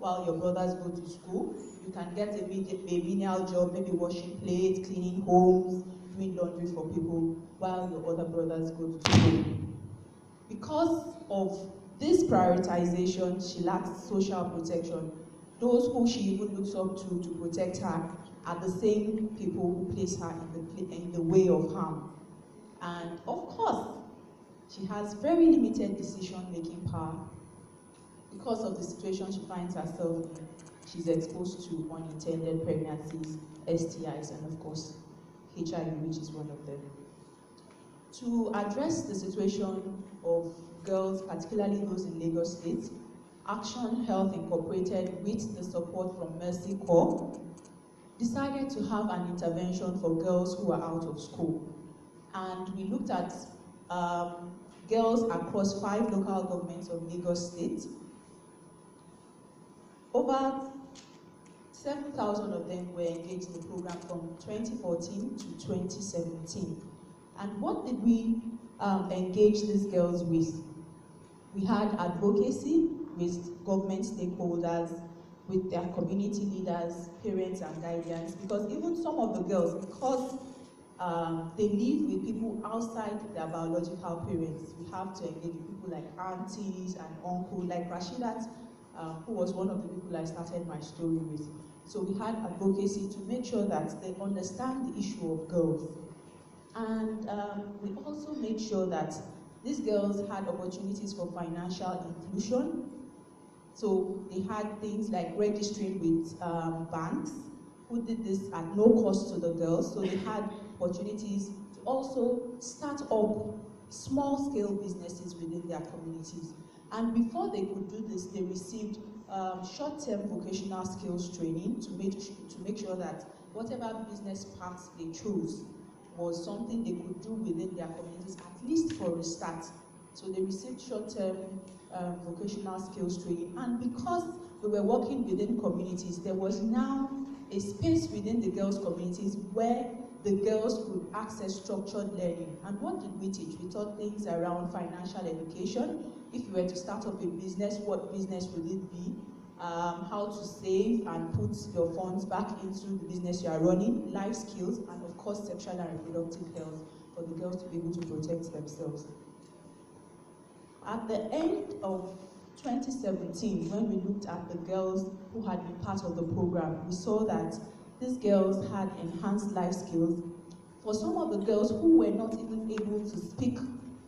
while your brothers go to school. You can get a menial job, maybe washing plates, cleaning homes, doing laundry for people, while your other brothers go to school. Because of this prioritization, she lacks social protection. Those who she even looks up to protect her are the same people who place her in the way of harm. And of course, she has very limited decision-making power. Because of the situation she finds herself in, she's exposed to unintended pregnancies, STIs, and of course, HIV, which is one of them. To address the situation of girls, particularly those in Lagos State, Action Health Incorporated, with the support from Mercy Corps, decided to have an intervention for girls who are out of school. And we looked at girls across 5 local governments of Lagos State. Over 7,000 of them were engaged in the program from 2014 to 2017. And what did we engage these girls with? We had advocacy with government stakeholders, with their community leaders, parents and guardians, because even some of the girls, because they live with people outside their biological parents, we have to engage with people like aunties and uncles, like Rashidat, who was one of the people I started my story with. So we had advocacy to make sure that they understand the issue of girls. And we also made sure that these girls had opportunities for financial inclusion. So they had things like registering with banks, who did this at no cost to the girls. So they had opportunities to also start up small-scale businesses within their communities. And before they could do this, they received short-term vocational skills training to make sure that whatever business paths they chose was something they could do within their communities, at least for a start. So they received short-term vocational skills training. And because we were working within communities, there was now a space within the girls' communities where the girls could access structured learning. And what did we teach? We taught things around financial education. If you were to start up a business, what business would it be? How to save and put your funds back into the business you are running, life skills, and of course sexual and reproductive health for the girls to be able to protect themselves. At the end of 2017, when we looked at the girls who had been part of the program, we saw that these girls had enhanced life skills. For some of the girls who were not even able to speak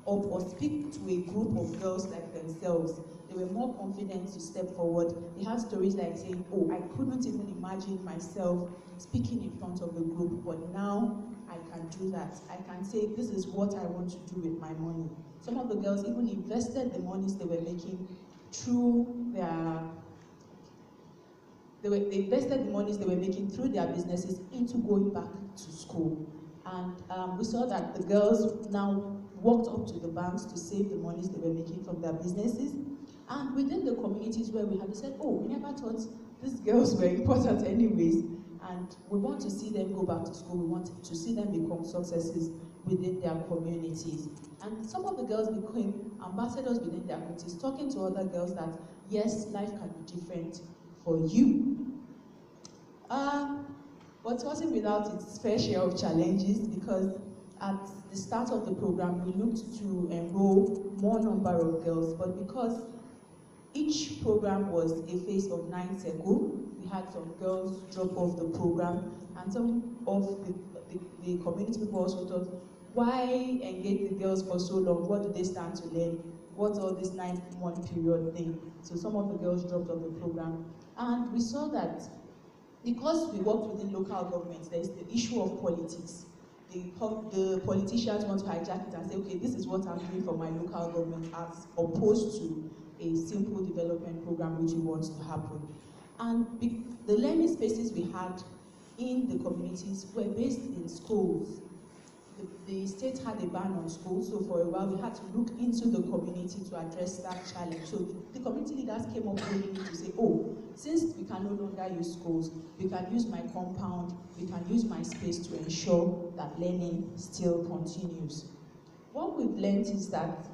up or speak to a group of girls like themselves, they were more confident to step forward. They had stories like saying, oh, I couldn't even imagine myself speaking in front of the group, but now I can do that. I can say, this is what I want to do with my money. Some of the girls even invested the monies they were making through their, they invested the monies they were making through their businesses into going back to school. And we saw that the girls now walked up to the banks to save the monies they were making from their businesses. And within the communities where we had, they said, oh, we never thought these girls were important anyways. And we want to see them go back to school. We want to see them become successes within their communities. And some of the girls became ambassadors within their communities, talking to other girls that, yes, life can be different for you. But it wasn't without its fair share of challenges, because at the start of the program, we looked to enroll more number of girls, but because each program was a phase of 9 cycles, we had some girls drop off the program, and some of the community people also thought, why engage the girls for so long? What do they stand to learn? What's all this 9-month period thing? So some of the girls dropped off the program. And we saw that because we worked within local governments, there is the issue of politics. The politicians want to hijack it and say, okay, this is what I'm doing for my local government, as opposed to a simple development program which we want to happen. And the learning spaces we had in the communities were based in schools. The state had a ban on schools, so for a while we had to look into the community to address that challenge. So the community leaders came up with to say, oh, since we can no longer use schools, we can use my compound, we can use my space to ensure that learning still continues. What we've learned is that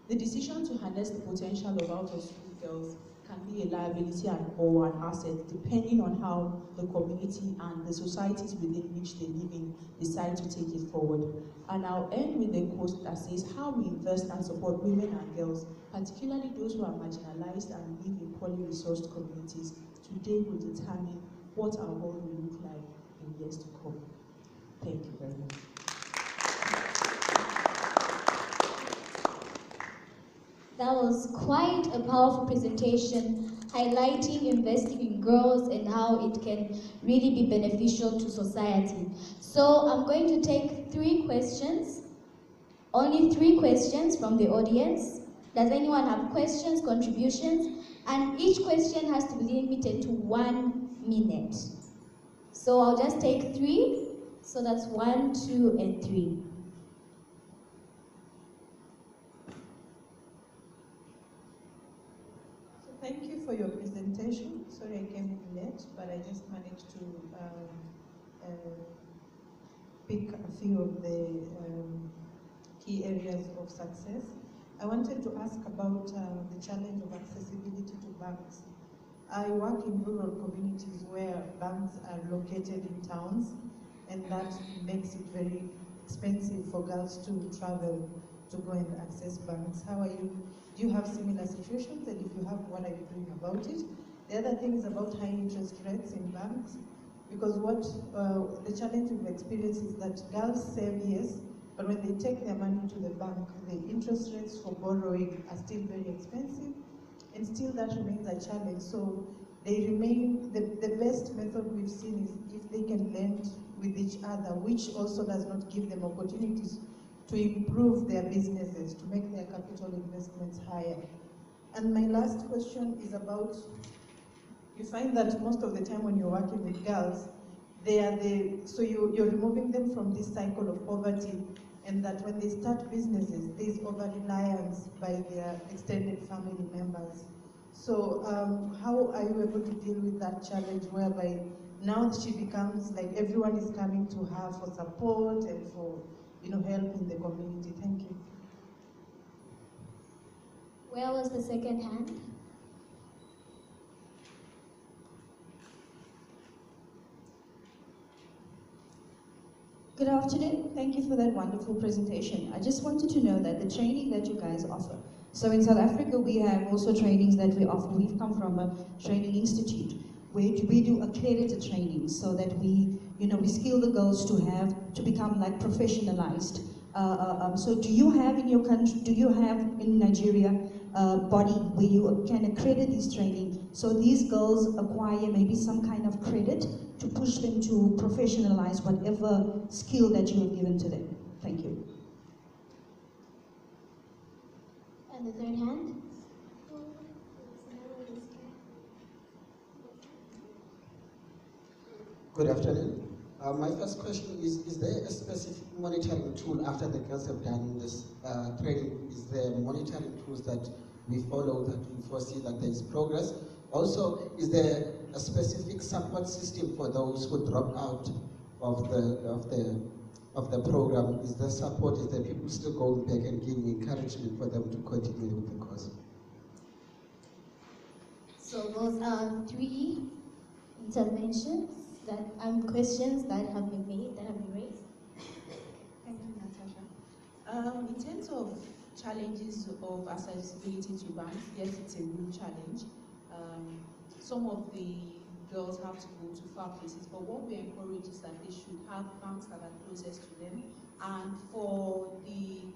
the decision to harness the potential of out-of-school girls can be a liability or an asset, depending on how the community and the societies within which they live in decide to take it forward. And I'll end with a quote that says, how we invest and support women and girls, particularly those who are marginalized and live in poorly resourced communities, today will determine what our world will look like in years to come. Thank you very much. That was quite a powerful presentation, highlighting investing in girls and how it can really be beneficial to society. So I'm going to take 3 questions, only 3 questions from the audience. Does anyone have questions, contributions? And each question has to be limited to 1 minute. So I'll just take 3, so that's 1, 2, and 3. Thank you for your presentation. Sorry I came in late, but I just managed to pick a few of the key areas of success. I wanted to ask about the challenge of accessibility to banks. I work in rural communities where banks are located in towns, and that makes it very expensive for girls to travel to go and access banks. How are you? Do you have similar situations? And if you have, what are you doing about it? The other thing is about high interest rates in banks, because what the challenge we've experienced is that girls save, yes, but when they take their money to the bank, the interest rates for borrowing are still very expensive, and still that remains a challenge. So they remain, the best method we've seen is if they can lend with each other, which also does not give them opportunities to improve their businesses, to make their capital investments higher. And my last question is about, you find that most of the time when you're working with girls, so you're removing them from this cycle of poverty, and that when they start businesses, there's over-reliance by their extended family members. So how are you able to deal with that challenge whereby now she becomes like everyone is coming to her for support and for help in the community? Thank you. Where was the second hand? Good afternoon. Thank you for that wonderful presentation. I just wanted to know that the training that you guys offer. So in South Africa, we have also trainings that we offer. We've come from a training institute where we do accredited training so that we skill the girls to become like professionalized. So do you have in your country, do you have in Nigeria a body where you can accredit this training so these girls acquire maybe some kind of credit to push them to professionalize whatever skill that you have given to them? Thank you. And the third hand? Good afternoon. My first question is there a specific monitoring tool after the girls have done this training? Is there monitoring tools that we follow, that we foresee that there is progress? Also, is there a specific support system for those who drop out of the program? Is there support? Is there people still going back and giving encouragement for them to continue with the course? So those are 3 interventions questions that have been made, that have been raised. Thank you, Natasha. In terms of challenges of accessibility to banks, yes, it's a real challenge. Some of the girls have to go to far places, but what we encourage is that they should have banks that are closest to them. And for the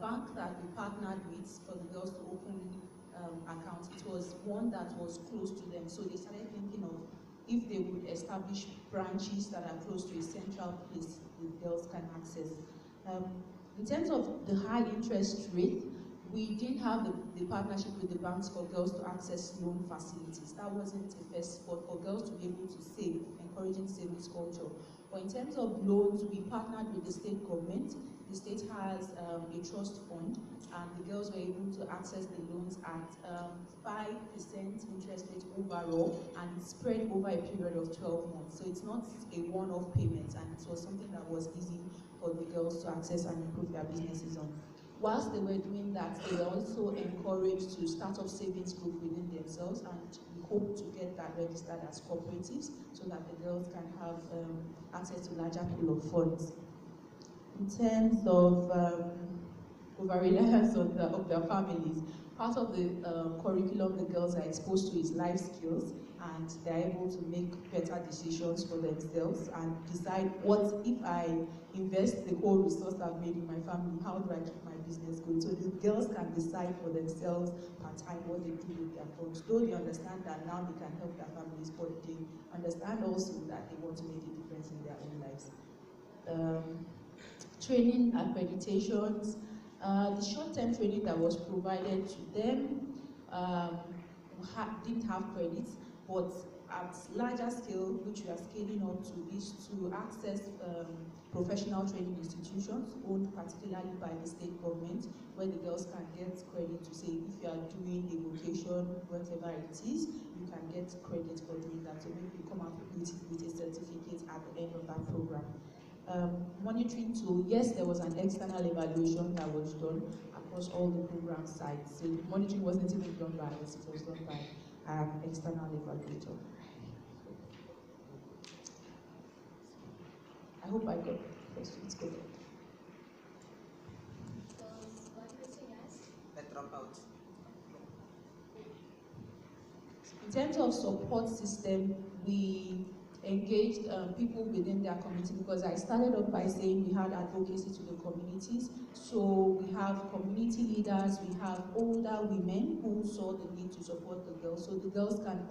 bank that we partnered with for the girls to open accounts, it was one that was close to them. So they started thinking of if they would establish branches that are close to a central place the girls can access. In terms of the high interest rate, we didn't have the partnership with the banks for girls to access loan facilities. That wasn't the first spot for girls to be able to save, encouraging savings culture. But in terms of loans, we partnered with the state government. The state has a trust fund, and the girls were able to access the loans at 5% interest rate overall, and it's spread over a period of 12 months. So it's not a one-off payment, and it was something that was easy for the girls to access and improve their businesses on. Whilst they were doing that, they were also encouraged to start up savings group within themselves, and we hope to get that registered as cooperatives so that the girls can have access to larger pool of funds. In terms of over-reliance of their families, part of the curriculum the girls are exposed to is life skills, and they're able to make better decisions for themselves and decide what, if I invest the whole resource I've made in my family, how do I keep my business going? So the girls can decide for themselves part-time what they do with their funds. Though they understand that now they can help their families, but they understand also that they want to make a difference in their own lives. Training, accreditations, the short-term training that was provided to them didn't have credits, but at larger scale, which we are scaling up to, is to access professional training institutions owned particularly by the state government, where the girls can get credit to say if you are doing a vocation, whatever it is, you can get credit for doing that. So maybe you come out with a certificate at the end of that program. Monitoring tool, yes, there was an external evaluation that was done across all the program sites. So the monitoring wasn't even done by us, it was done by an external evaluator. I hope I got questions covered. In terms of support system, we engaged people within their community, because I started off by saying we had advocacy to the communities. So we have community leaders, we have older women who saw the need to support the girls. So the girls can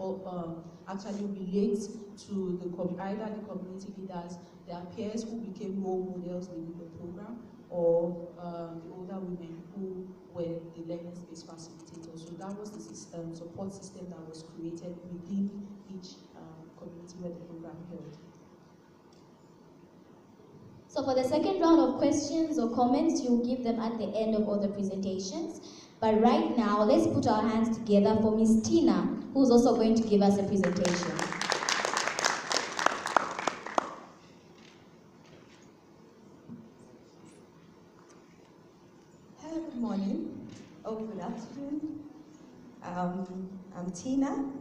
actually relate to either the community leaders, their peers who became role models within the program, or the older women who were the learning space facilitators. So that was the support system that was created within each community where the program held. So for the second round of questions or comments, you'll give them at the end of all the presentations. But right now, let's put our hands together for Miss Tina, who's also going to give us a presentation. Hello, good morning. Oh, good afternoon. I'm Tina.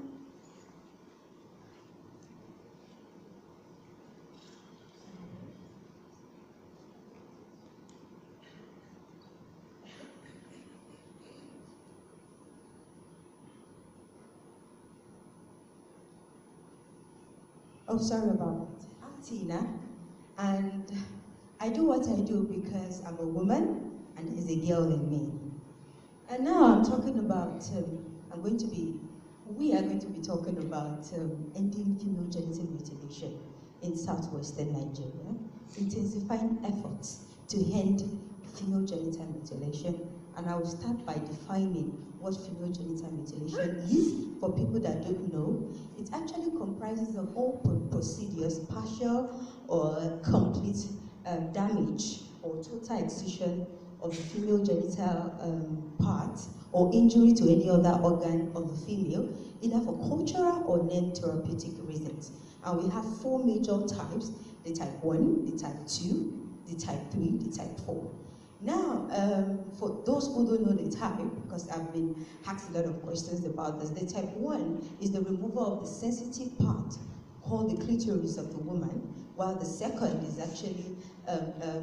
Oh, sorry about that. I'm Tina, and I do what I do because I'm a woman and there's a girl in me. And now I'm talking about, we are going to be talking about ending female genital mutilation in southwestern Nigeria, intensifying efforts to end female genital mutilation. And I will start by defining what female genital mutilation is for people that don't know. It actually comprises of all procedures, partial or complete damage or total excision of the female genital part or injury to any other organ of the female, either for cultural or non-therapeutic reasons. And we have 4 major types: the type 1, the type 2, the type 3, the type 4. Now, for those who don't know the type, because I've been asked a lot of questions about this, the type 1 is the removal of the sensitive part called the clitoris of the woman, while the second is actually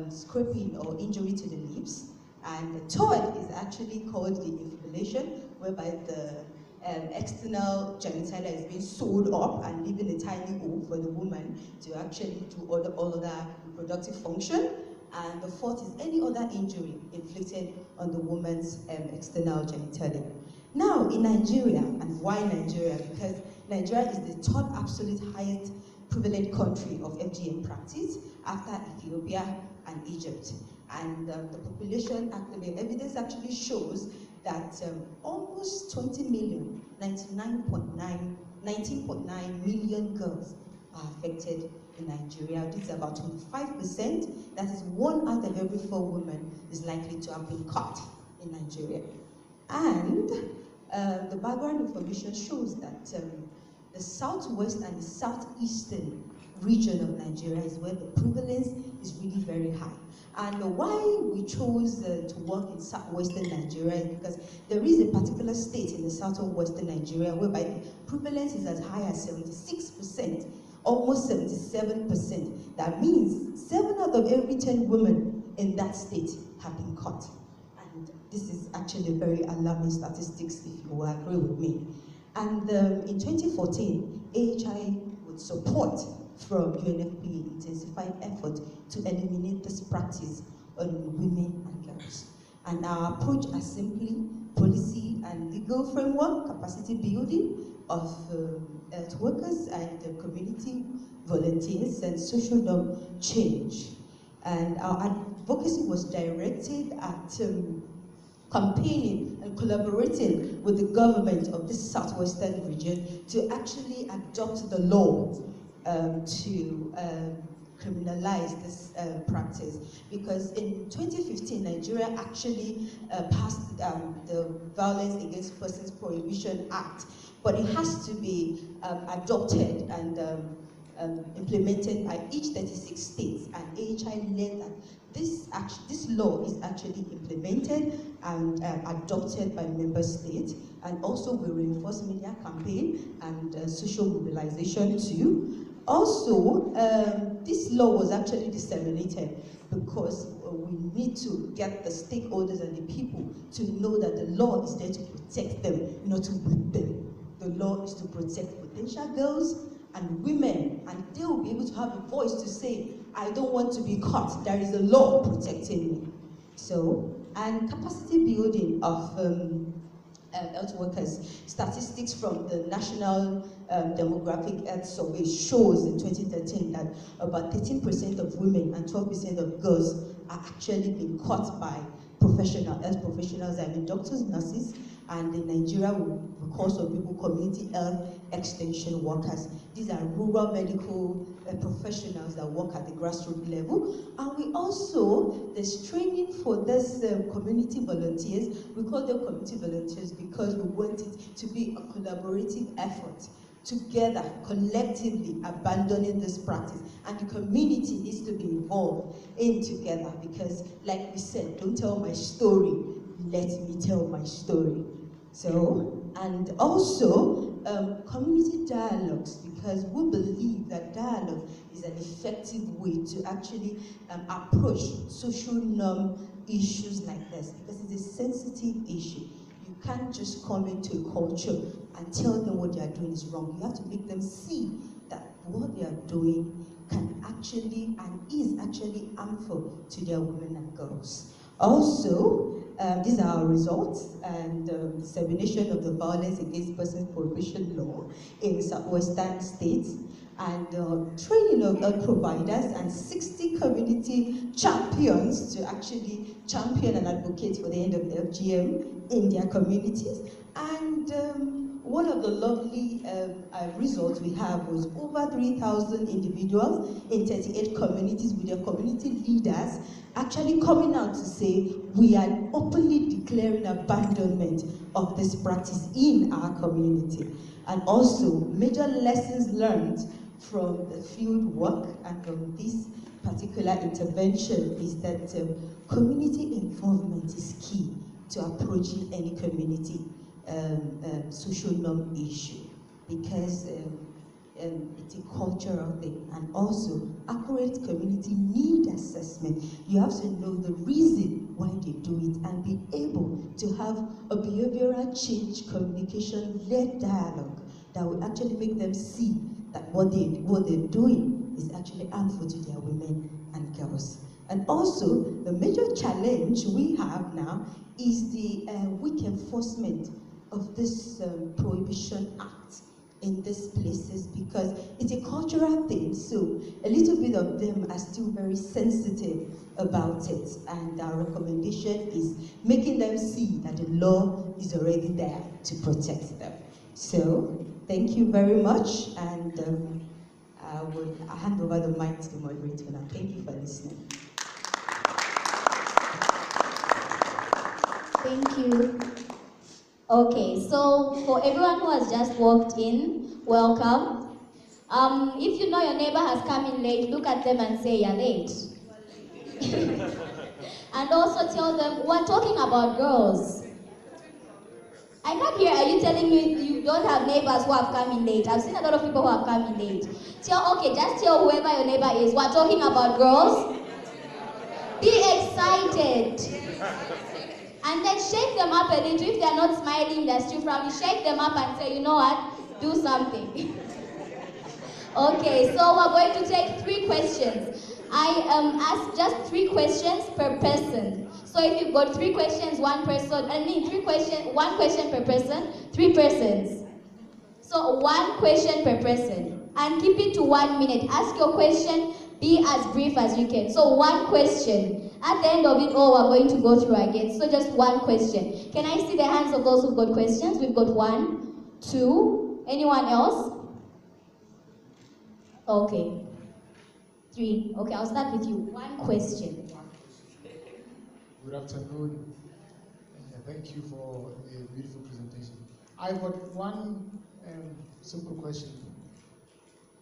scraping or injury to the lips, and the third is actually called the inflammation, whereby the external genitalia is being sewed up and leaving a tiny hole for the woman to actually do all other reproductive function. And the fourth is any other injury inflicted on the woman's external genitalia. Now, in Nigeria, and why Nigeria? Because Nigeria is the third absolute highest prevalent country of FGM practice after Ethiopia and Egypt. And the population, the evidence actually shows that almost 20 million, 19.9 million girls are affected in Nigeria. This is about 25%. That is 1 out of every 4 women is likely to have been caught in Nigeria. And the background information shows that the southwest and the southeastern region of Nigeria is where the prevalence is really very high. And why we chose to work in southwestern Nigeria is because there is a particular state in the southwestern Nigeria whereby the prevalence is as high as 76%, almost 77%. That means 7 out of every 10 women in that state have been caught. And this is actually very alarming statistics, if you will agree with me. And in 2014, AHI, with support from UNFPA, intensified effort to eliminate this practice on women and girls. And our approach are simply policy and legal framework, capacity building of health workers and community volunteers, and social norm change. And our advocacy was directed at campaigning and collaborating with the government of this southwestern region to actually adopt the law to criminalize this practice. Because in 2015, Nigeria actually passed the Violence Against Persons Prohibition Act, but it has to be adopted and implemented by each 36 states, and AHI learned that this law is actually implemented and adopted by member states, and also we reinforce media campaign and social mobilization too. Also, this law was actually disseminated because we need to get the stakeholders and the people to know that the law is there to protect them, not to whip them. The law is to protect potential girls and women, and they will be able to have a voice to say, I don't want to be caught, there is a law protecting me. So, and capacity building of health workers. Statistics from the National Demographic Health Survey shows in 2013 that about 13% of women and 12% of girls are actually being caught by health professionals, I mean doctors, nurses, and in Nigeria we call some people community health extension workers. These are rural medical professionals that work at the grassroots level. And we also, there's training for this community volunteers. We call them community volunteers because we want it to be a collaborative effort, together, collectively abandoning this practice. And the community needs to be involved in together because, like we said, don't tell my story, let me tell my story. So, and also community dialogues, because we believe that dialogue is an effective way to actually approach social norm issues like this, because it's a sensitive issue. You can't just come into a culture and tell them what they are doing is wrong. You have to make them see that what they are doing can actually and is actually harmful to their women and girls. Also, these are our results, and dissemination of the Violence Against Persons Prohibition Law in southwestern states, and training of health providers and 60 community champions to actually champion and advocate for the end of FGM in their communities. And one of the lovely results we have was over 3,000 individuals in 38 communities with their community leaders actually coming out to say we are openly declaring abandonment of this practice in our community. And also major lessons learned from the field work and from this particular intervention is that community involvement is key to approaching any community social norm issue, because it's a cultural thing. And also accurate community need assessment. You have to know the reason why they do it and be able to have a behavioral change communication-led dialogue that will actually make them see that what they're doing is actually harmful to their women and girls. And also, the major challenge we have now is the weak enforcement of this Prohibition Act in these places, because it's a cultural thing, so a little bit of them are still very sensitive about it, and our recommendation is making them see that the law is already there to protect them. So, thank you very much, and I will hand over the mic to the moderator now. Thank you for listening. Thank you. Okay, so for everyone who has just walked in, welcome. If you know your neighbor has come in late, look at them and say you're late. And also tell them, we're talking about girls. I can't hear, are you telling me you don't have neighbors who have come in late? I've seen a lot of people who have come in late. Okay, just tell whoever your neighbor is, we're talking about girls. Be excited. And then shake them up a little. If they're not smiling, they're still frowning, shake them up and say, you know what, do something. Okay, so we're going to take 3 questions. I ask just 3 questions per person. So if you've got 3 questions, 1 person, 1 question per person, 3 persons. So 1 question per person. And keep it to 1 minute. Ask your question, be as brief as you can. So 1 question. At the end of it all, we're going to go through again. So just 1 question. Can I see the hands of those who've got questions? We've got 1, 2, anyone else? Okay. 3. Okay, I'll start with you. 1 question. Good afternoon. Thank you for a beautiful presentation. I've got one simple question.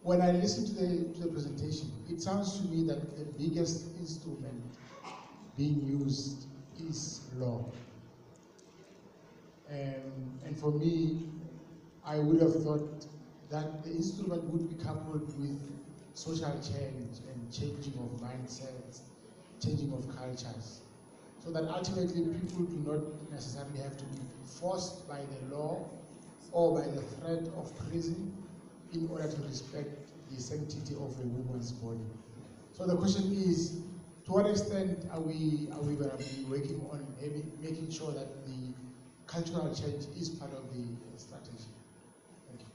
When I listen to the presentation, it sounds to me that the biggest instrument being used is law. And for me, I would have thought that the instrument would be coupled with social change and changing of mindsets, changing of cultures, so that ultimately people do not necessarily have to be forced by the law or by the threat of prison in order to respect the sanctity of a woman's body. So the question is, to what extent are we going to be working on maybe making sure that the cultural change is part of the strategy? Thank you.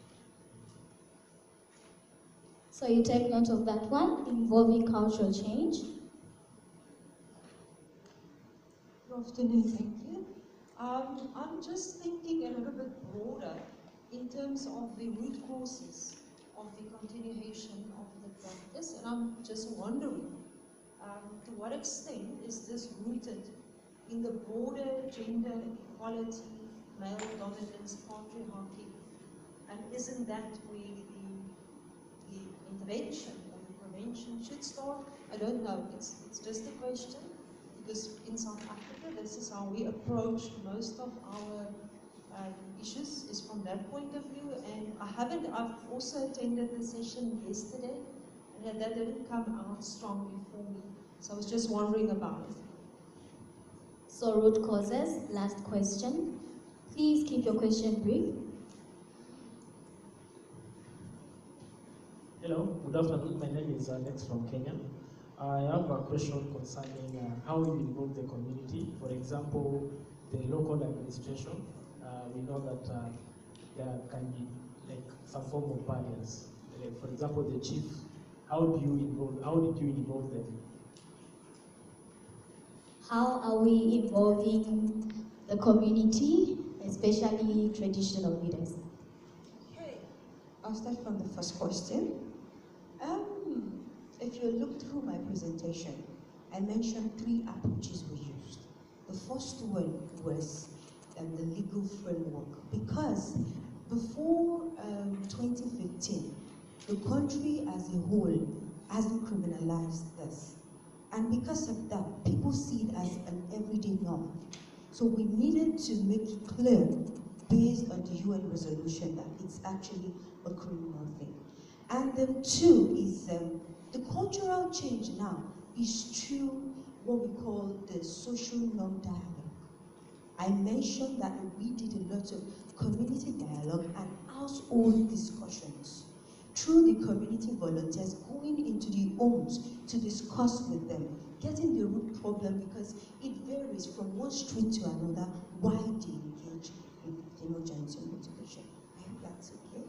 So you take note of that one, involving cultural change. Good afternoon, thank you. I'm just thinking a little bit broader in terms of the root causes of the continuation of the practice, and I'm just wondering to what extent is this rooted in the broader gender equality, male dominance, patriarchy, and isn't that where the intervention or the prevention should start? I don't know, it's just a question, because in South Africa this is how we approach most of our issues, is from that point of view. And I've also attended the session yesterday, and that didn't come out strongly for me. So I was just wondering about it. So root causes, last question. Please keep your question brief. Hello, good afternoon. My name is Alex from Kenya. I have a question concerning how you involve the community. For example, the local administration. We know that there can be some form of barriers. For example, the chief. How did you involve them? How are we involving the community, especially traditional leaders? Okay, I'll start from the first question. If you look through my presentation, I mentioned 3 approaches we used. The first one was the legal framework, because before 2015, the country as a whole hasn't criminalized this. And because of that, people see it as an everyday norm. So we needed to make it clear, based on the UN resolution, that it's actually a criminal thing. And then 2 is the cultural change now is through what we call the social norm dialogue. I mentioned that we did a lot of community dialogue and household discussions through the community volunteers going into the homes to discuss with them, getting the root problem, because it varies from one street to another why they engage in female genital mutilation. I hope that's okay.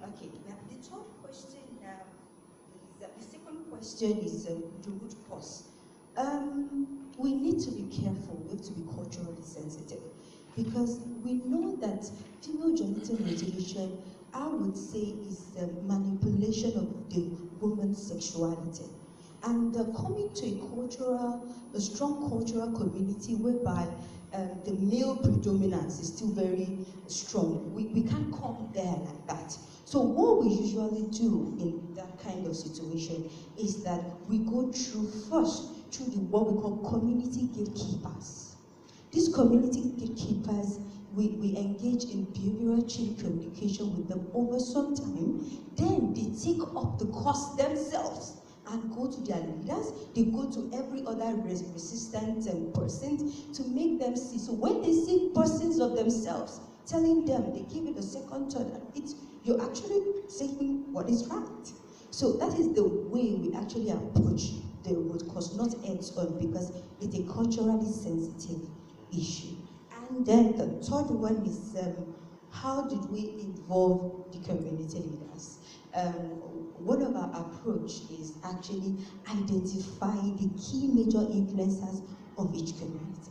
Okay, now the third question is the second question is the root cause. We need to be careful, we have to be culturally sensitive, because we know that female genital mutilation, I would say, is the manipulation of the woman's sexuality. And coming to a strong cultural community whereby the male predominance is still very strong, we can't come there like that. So what we usually do in that kind of situation is that we go through what we call community gatekeepers. These community gatekeepers, we engage in behavioral change communication with them over some time. Then they take up the course themselves and go to their leaders. They go to every other resistant person to make them see. So when they see persons of themselves telling them, they give it a second thought, and you're actually saying what is right. So that is the way we actually approach the root cause, not heads-on, because it's a culturally sensitive issue. And then the third one is how did we involve the community leaders? One of our approach is actually identify the key major influencers of each community.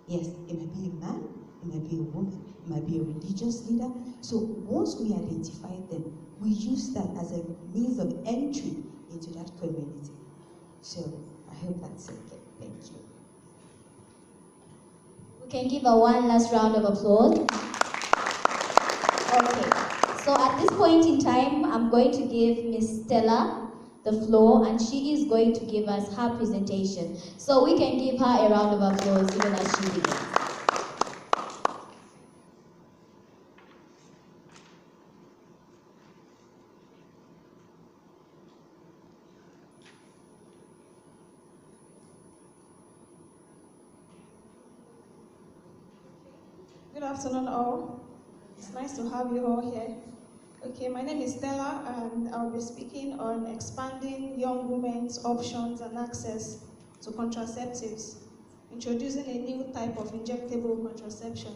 Yes, it might be a man, it might be a woman, it might be a religious leader. So once we identify them, we use that as a means of entry into that community. So I hope that's okay. Thank you. We can give one last round of applause. Okay, so at this point in time, I'm going to give Ms. Stella the floor, and she is going to give us her presentation. So we can give her a round of applause even as she begins. Good afternoon, all. It's nice to have you all here. Okay, my name is Stella, and I'll be speaking on expanding young women's options and access to contraceptives, introducing a new type of injectable contraception.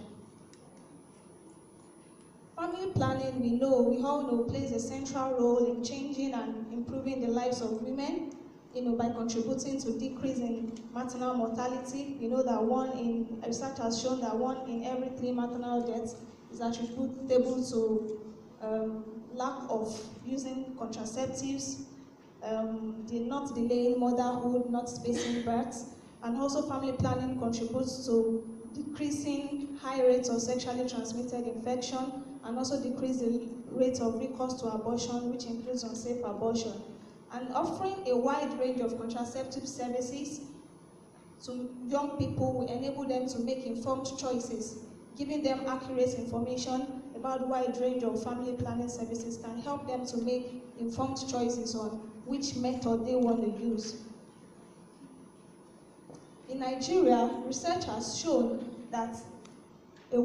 Family planning, we all know, plays a central role in changing and improving the lives of women, by contributing to decreasing maternal mortality. That research has shown that 1 in every 3 maternal deaths is attributable to lack of using contraceptives, not delaying motherhood, not spacing births, and also family planning contributes to decreasing high rates of sexually transmitted infection, and also decrease the rate of recourse to abortion, which includes unsafe abortion. And offering a wide range of contraceptive services to young people will enable them to make informed choices. Giving them accurate information about a wide range of family planning services can help them to make informed choices on which method they want to use. In Nigeria, research has shown that a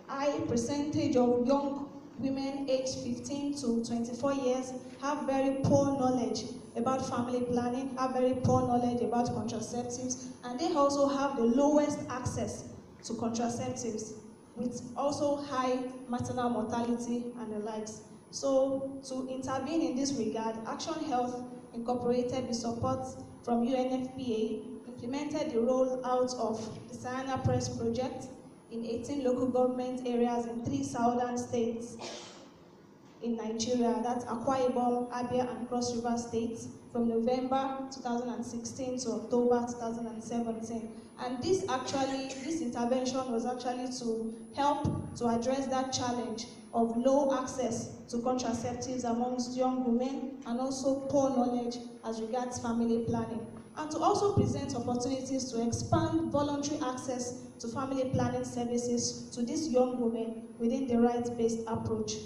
high percentage of young women aged 15 to 24 years have very poor knowledge about family planning, have very poor knowledge about contraceptives, and they also have the lowest access to contraceptives, with also high maternal mortality and the likes. So to intervene in this regard, Action Health Incorporated, with support from UNFPA, implemented the rollout of the Sahana Press project in 18 local government areas in 3 southern states in Nigeria. That's Akwa Ibom, Abia, and Cross River states, from November 2016 to October 2017. And this intervention was actually to help to address that challenge of low access to contraceptives amongst young women, and also poor knowledge as regards family planning, and to also present opportunities to expand voluntary access to family planning services to these young women within the rights-based approach.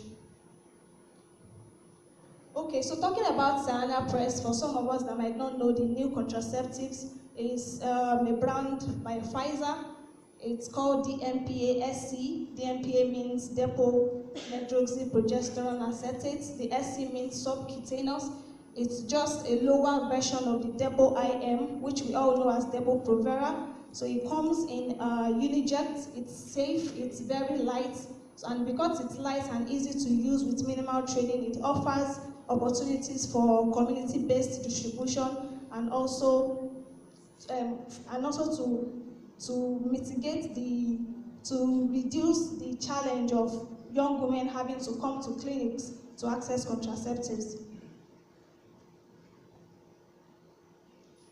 Okay, so talking about Sahana Press, for some of us that might not know, the new contraceptives is a brand by Pfizer. It's called DMPA-SC. DMPA means depo-medroxyprogesterone acetate. The SC means subcutaneous. It's just a lower version of the Depo-IM, which we all know as Depo-Provera. So it comes in Unijet. It's safe, it's very light, and because it's light and easy to use with minimal training, it offers opportunities for community-based distribution, and also to reduce the challenge of young women having to come to clinics to access contraceptives.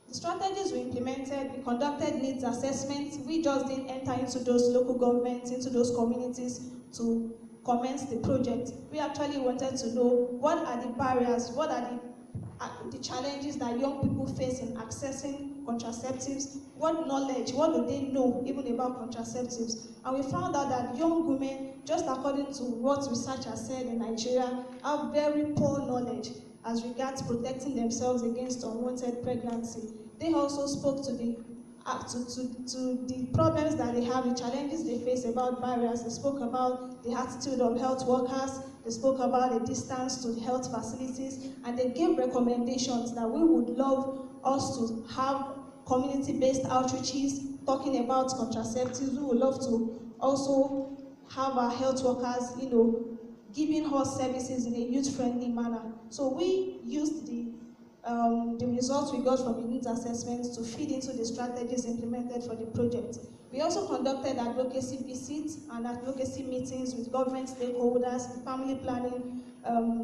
The strategies we implemented, we conducted needs assessments. We just didn't enter into those local governments, into those communities to commence the project, we actually wanted to know what are the barriers, what are the challenges that young people face in accessing contraceptives, what knowledge, what do they know even about contraceptives. And we found out that young women, just according to what research has said in Nigeria, have very poor knowledge as regards protecting themselves against unwanted pregnancy. They also spoke to the problems that they have, the challenges they face, about barriers. They spoke about the attitude of health workers, they spoke about the distance to the health facilities, and they gave recommendations that we would love us to have community-based outreaches talking about contraceptives. We would love to also have our health workers, giving us services in a youth-friendly manner. So we used the results we got from the needs assessments to feed into the strategies implemented for the project. We also conducted advocacy visits and advocacy meetings with government stakeholders, family planning,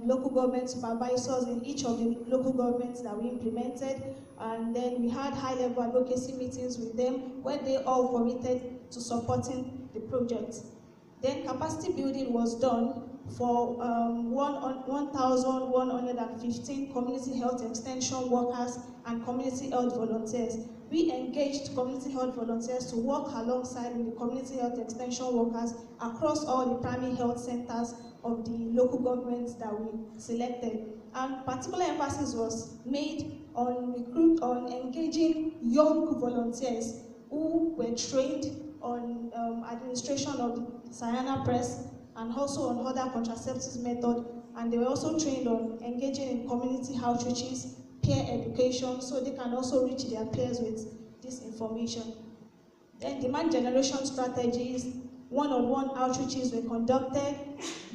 local government supervisors in each of the local governments that we implemented, and then we had high-level advocacy meetings with them where they all committed to supporting the project. Then capacity building was done for 1,115 community health extension workers and community health volunteers. We engaged community health volunteers to work alongside with the community health extension workers across all the primary health centers of the local governments that we selected. And particular emphasis was made on engaging young volunteers who were trained on administration of the Sayana Press and also on other contraceptives method, and they were also trained on engaging in community outreaches, peer education, so they can also reach their peers with this information. Then demand generation strategies, one-on-one outreaches were conducted,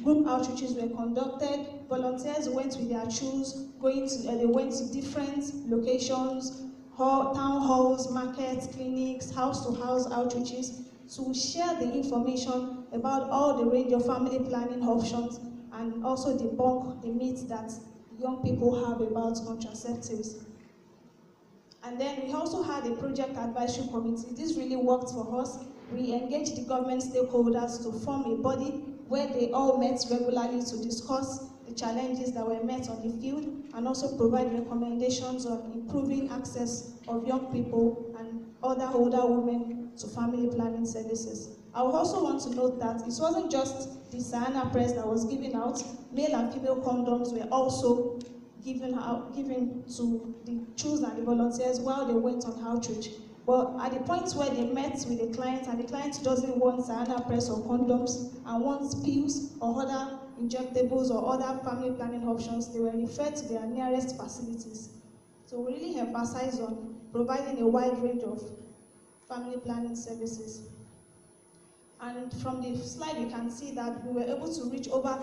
group outreaches were conducted, volunteers went with their shoes, they went to different locations, town halls, markets, clinics, house-to-house outreaches, to share the information about all the range of family planning options and also debunk the myths that young people have about contraceptives. And then we also had a project advisory committee. This really worked for us. We engaged the government stakeholders to form a body where they all met regularly to discuss the challenges that were met on the field and also provide recommendations on improving access of young people and other older women to family planning services. I would also want to note that it wasn't just the Sayana Press that was given out. Male and female condoms were also given to the CHOOS and the volunteers while they went on outreach. But at the point where they met with the client and the client doesn't want Sayana Press or condoms and wants pills or other injectables or other family planning options, they were referred to their nearest facilities. So we really emphasize on providing a wide range of family planning services. And from the slide, you can see that we were able to reach over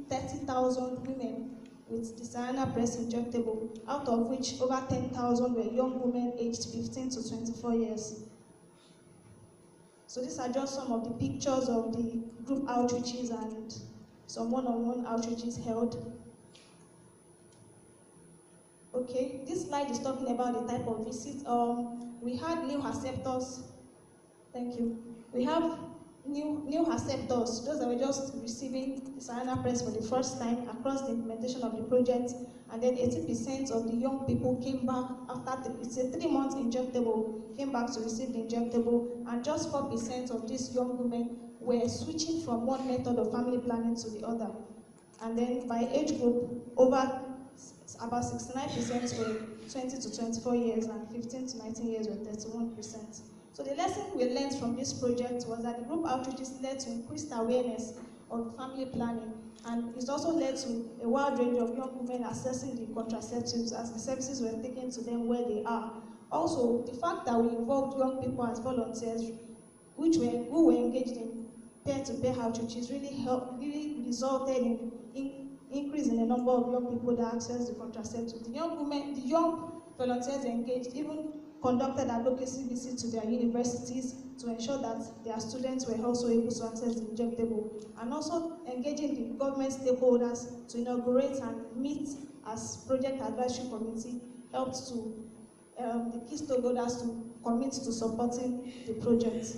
30,000 women with the Sayana Press injectable, out of which over 10,000 were young women aged 15 to 24 years. So these are just some of the pictures of the group outreaches and some one-on-one outreaches held. Okay, this slide is talking about the type of visit. We had new acceptors. Thank you. We have new acceptors, those that were just receiving the Sayana Press for the first time across the implementation of the project, and then 80% of the young people came back after it's a 3-month injectable, came back to receive the injectable, and just 4% of these young women were switching from one method of family planning to the other. And then by age group, about 69% were 20 to 24 years and 15 to 19 years were 31%. So the lesson we learned from this project was that the group outreaches led to increased awareness of family planning, and it also led to a wide range of young women accessing the contraceptives as the services were taken to them where they are. Also, the fact that we involved young people as volunteers, who were engaged in peer-to-peer outreaches, really resulted in increase in the number of young people that access the contraceptives. The young volunteers engaged even conducted advocacy visits to their universities to ensure that their students were also able to access the injectable, and also engaging the government stakeholders to inaugurate and meet as project advisory committee helped to the key stakeholders to commit to supporting the project.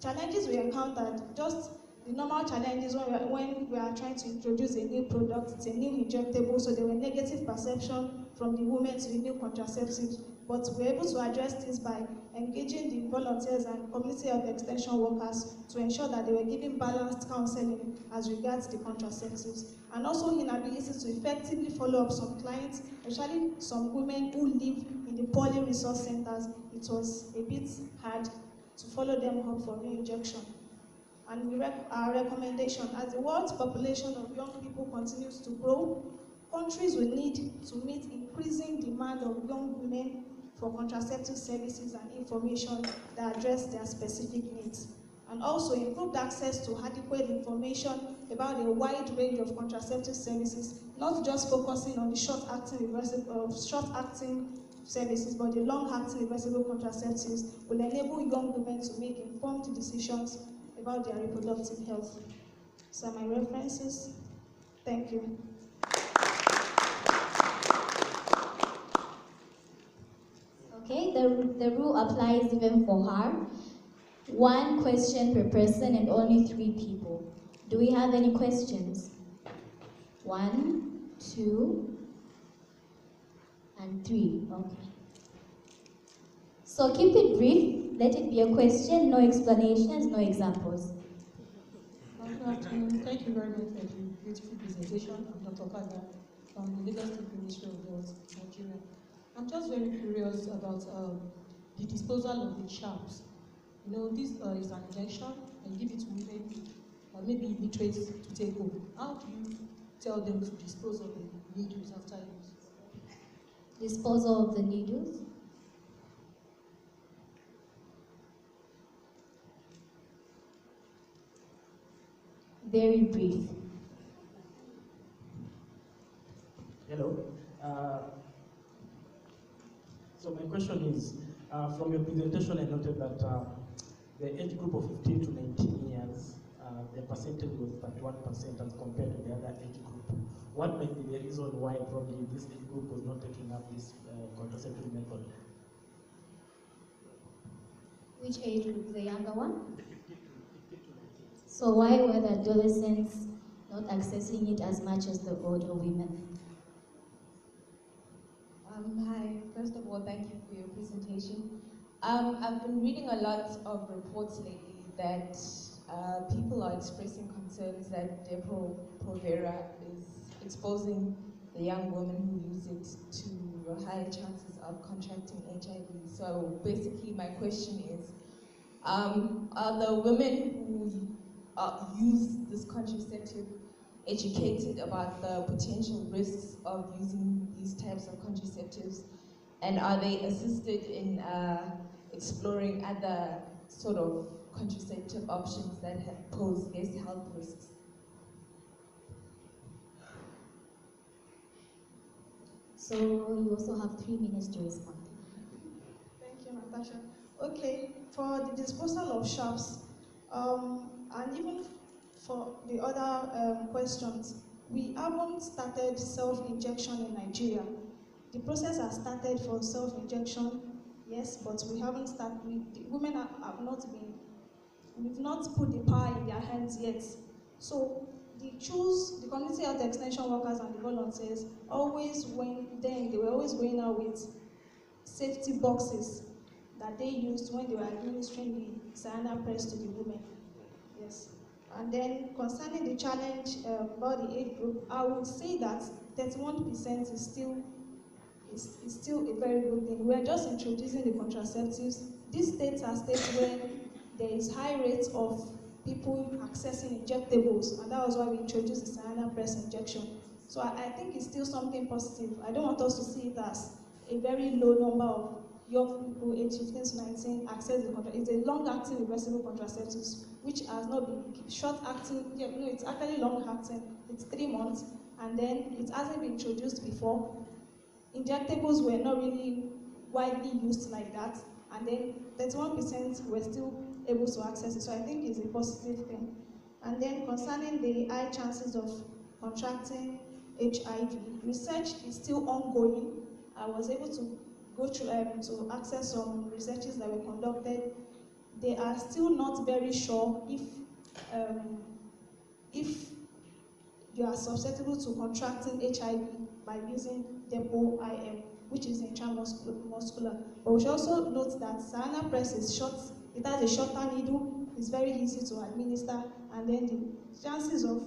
Challenges we encountered, just the normal challenges when we are trying to introduce a new product, it's a new injectable, so there were negative perception from the women to the new contraceptives. But we're able to address this by engaging the volunteers and community health extension workers to ensure that they were giving balanced counseling as regards the contraceptives. And also inability to effectively follow up some clients, especially some women who live in the poly resource centers. It was a bit hard to follow them up for re-injection. And our recommendation, as the world's population of young people continues to grow, countries will need to meet increasing demand of young women for contraceptive services and information that address their specific needs. And also improved access to adequate information about a wide range of contraceptive services, not just focusing on the short-acting services, but the long-acting reversible contraceptives will enable young women to make informed decisions about their reproductive health. So my references. Thank you. Okay, the rule applies even for her. 1 question per person and only 3 people. Do we have any questions? 1, 2, and 3. Okay. So keep it brief. Let it be a question, no explanations, no examples. Good afternoon. Thank you very much for the beautiful presentation. I'm Dr. Kaga from the Lagos State Ministry of Health, Nigeria. I'm just very curious about the disposal of the sharps. You know, this is an injection and give it to women, maybe illiterate to take home. How do you tell them to dispose of the needles after use? Disposal of the needles? Very brief. Hello. So my question is, from your presentation I noted that the age group of 15 to 19 years, the percentage was 31% as compared to the other age group. What might be the reason why probably this age group was not taking up this contraceptive method? Which age group? The younger one? So why were the adolescents not accessing it as much as the older women? Hi, first of all, thank you for your presentation. I've been reading a lot of reports lately that people are expressing concerns that Depo-Provera is exposing the young women who use it to higher chances of contracting HIV. So basically my question is, are the women who use this contraceptive educated about the potential risks of using these types of contraceptives, and are they assisted in exploring other sort of contraceptive options that pose less health risks? So you also have 3 minutes to respond. Thank you, Natasha. Okay, for the disposal of sharps, and even for the other questions, we haven't started self-injection in Nigeria. The process has started for self-injection, yes, but we haven't started. The women have not been, we've not put the power in their hands yet. So the community health extension workers and the volunteers they were always going out with safety boxes that they used when they were administering the cyanide press to the women. Yes. And then concerning the challenge about the age group, I would say that 31% is still a very good thing. We are just introducing the contraceptives. These states are states where there is high rates of people accessing injectables, and that was why we introduced the cyanide press injection. So I think it's still something positive. I don't want us to see it as a very low number of young people aged 15 to 19 access the contraceptives. It's a long-acting reversible contraceptives, which has not been short-acting. It's actually long-acting. It's 3 months, and then it hasn't been introduced before. Injectables were not really widely used like that, and then 31% were still able to access it. So I think it's a positive thing. And then concerning the high chances of contracting HIV, research is still ongoing. I was able to go through to access some researches that were conducted. They are still not very sure if if you are susceptible to contracting HIV by using depo-IM, which is intramuscular. But we should also note that Sarana Press is short, it has a shorter needle, it's very easy to administer, and then the chances of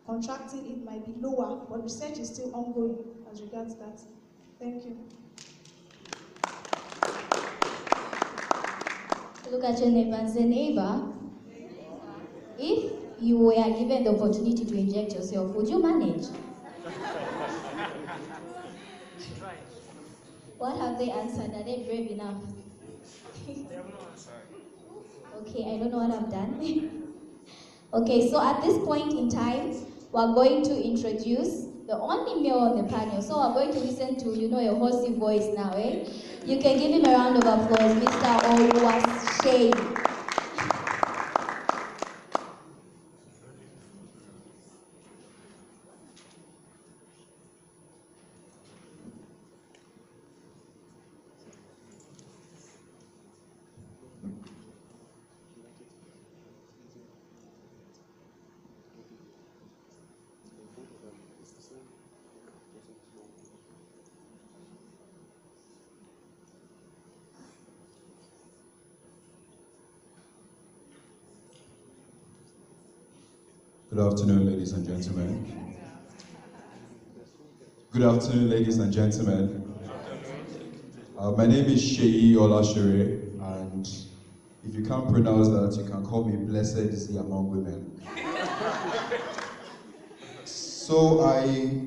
contracting it might be lower, but research is still ongoing as regards that. Thank you. Look at your neighbor and say, neighbor, if you were given the opportunity to inject yourself, would you manage? What have they answered? Are they brave enough? Okay, I don't know what I've done. Okay, so at this point in time, we're going to introduce the only male on the panel. So we're going to listen to, your horsey voice now, eh? You can give him a round of applause, Mr. Oluwase. Good afternoon, ladies and gentlemen. Good afternoon, ladies and gentlemen. My name is Sheyi Olashere, and if you can't pronounce that, you can call me Blessed is he among women. So I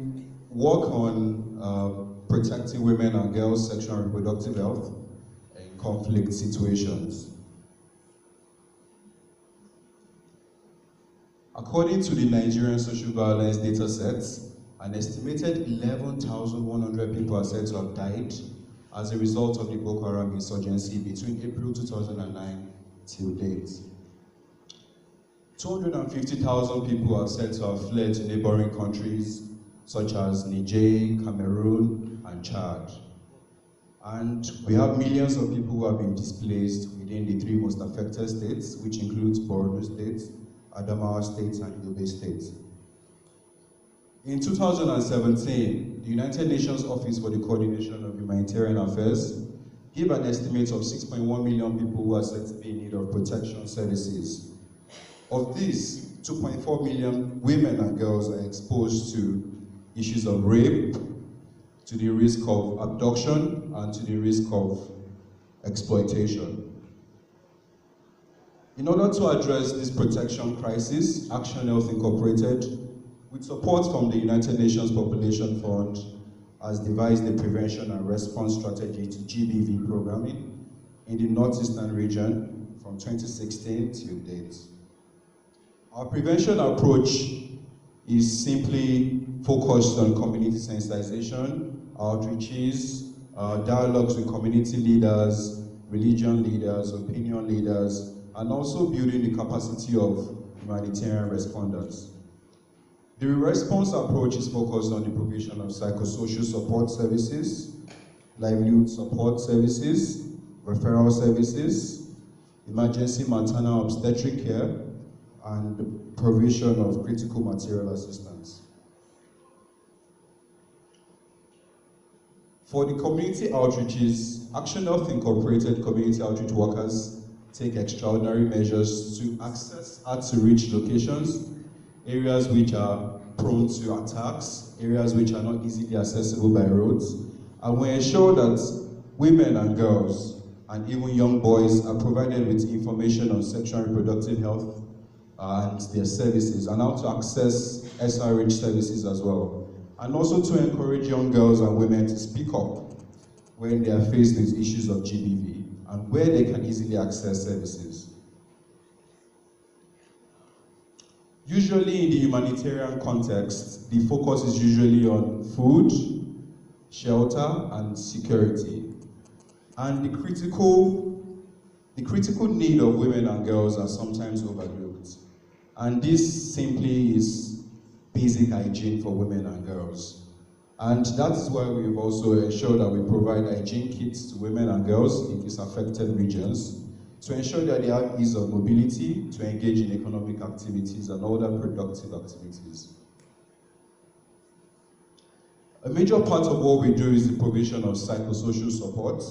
work on protecting women and girls' sexual and reproductive health in conflict situations. According to the Nigerian Social Violence Data Set, an estimated 11,100 people are said to have died as a result of the Boko Haram insurgency between April 2009 till date. 250,000 people are said to have fled to neighboring countries such as Niger, Cameroon, and Chad. And we have millions of people who have been displaced within the three most affected states, which includes Borno State, Adamawa State, and Yobe State. In 2017, the United Nations Office for the Coordination of Humanitarian Affairs gave an estimate of 6.1 million people who are said to be in need of protection services. Of these, 2.4 million women and girls are exposed to issues of rape, to the risk of abduction, and to the risk of exploitation. In order to address this protection crisis, Action Health Incorporated, with support from the United Nations Population Fund, has devised a prevention and response strategy to GBV programming in the Northeastern region from 2016 till date. Our prevention approach is simply focused on community sensitization, outreaches, dialogues with community leaders, religion leaders, opinion leaders, and also building the capacity of humanitarian responders. The response approach is focused on the provision of psychosocial support services, livelihood support services, referral services, emergency maternal obstetric care, and the provision of critical material assistance. For the community outreaches, Action Health Incorporated community outreach workers take extraordinary measures to access hard-to-reach locations, areas which are prone to attacks, areas which are not easily accessible by roads, and we ensure that women and girls and even young boys are provided with information on sexual and reproductive health and their services, and how to access SRH services as well. And also to encourage young girls and women to speak up when they are faced with issues of GBV and where they can easily access services. Usually in the humanitarian context, the focus is usually on food, shelter, and security. And the critical need of women and girls are sometimes overlooked. And this simply is basic hygiene for women and girls. And that is why we've also ensured that we provide hygiene kits to women and girls in these affected regions to ensure that they have ease of mobility, to engage in economic activities and other productive activities. A major part of what we do is the provision of psychosocial support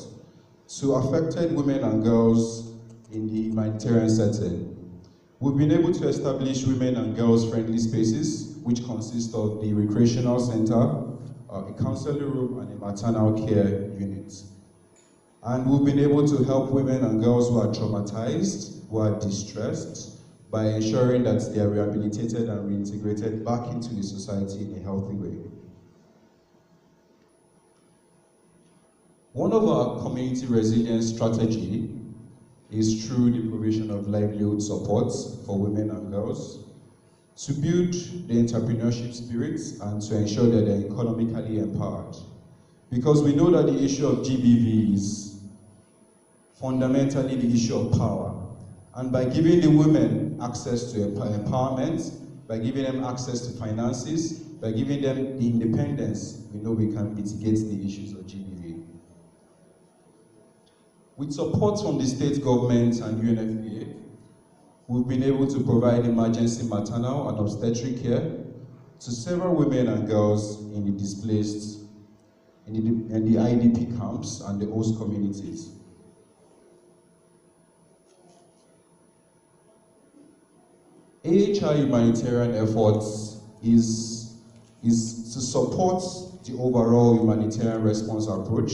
to affected women and girls in the humanitarian setting. We've been able to establish women and girls friendly spaces, which consist of the recreational center, a counseling room, and a maternal care unit. And we've been able to help women and girls who are traumatized, who are distressed, by ensuring that they are rehabilitated and reintegrated back into the society in a healthy way. One of our community resilience strategy is through the provision of livelihood support for women and girls to build the entrepreneurship spirit and to ensure that they're economically empowered. Because we know that the issue of GBV is fundamentally the issue of power. And by giving the women access to empowerment, by giving them access to finances, by giving them the independence, we know we can mitigate the issues of GBV. With support from the state government and UNFPA, we've been able to provide emergency maternal and obstetric care to several women and girls in the displaced, in the IDP camps and the host communities. AHI humanitarian efforts is to support the overall humanitarian response approach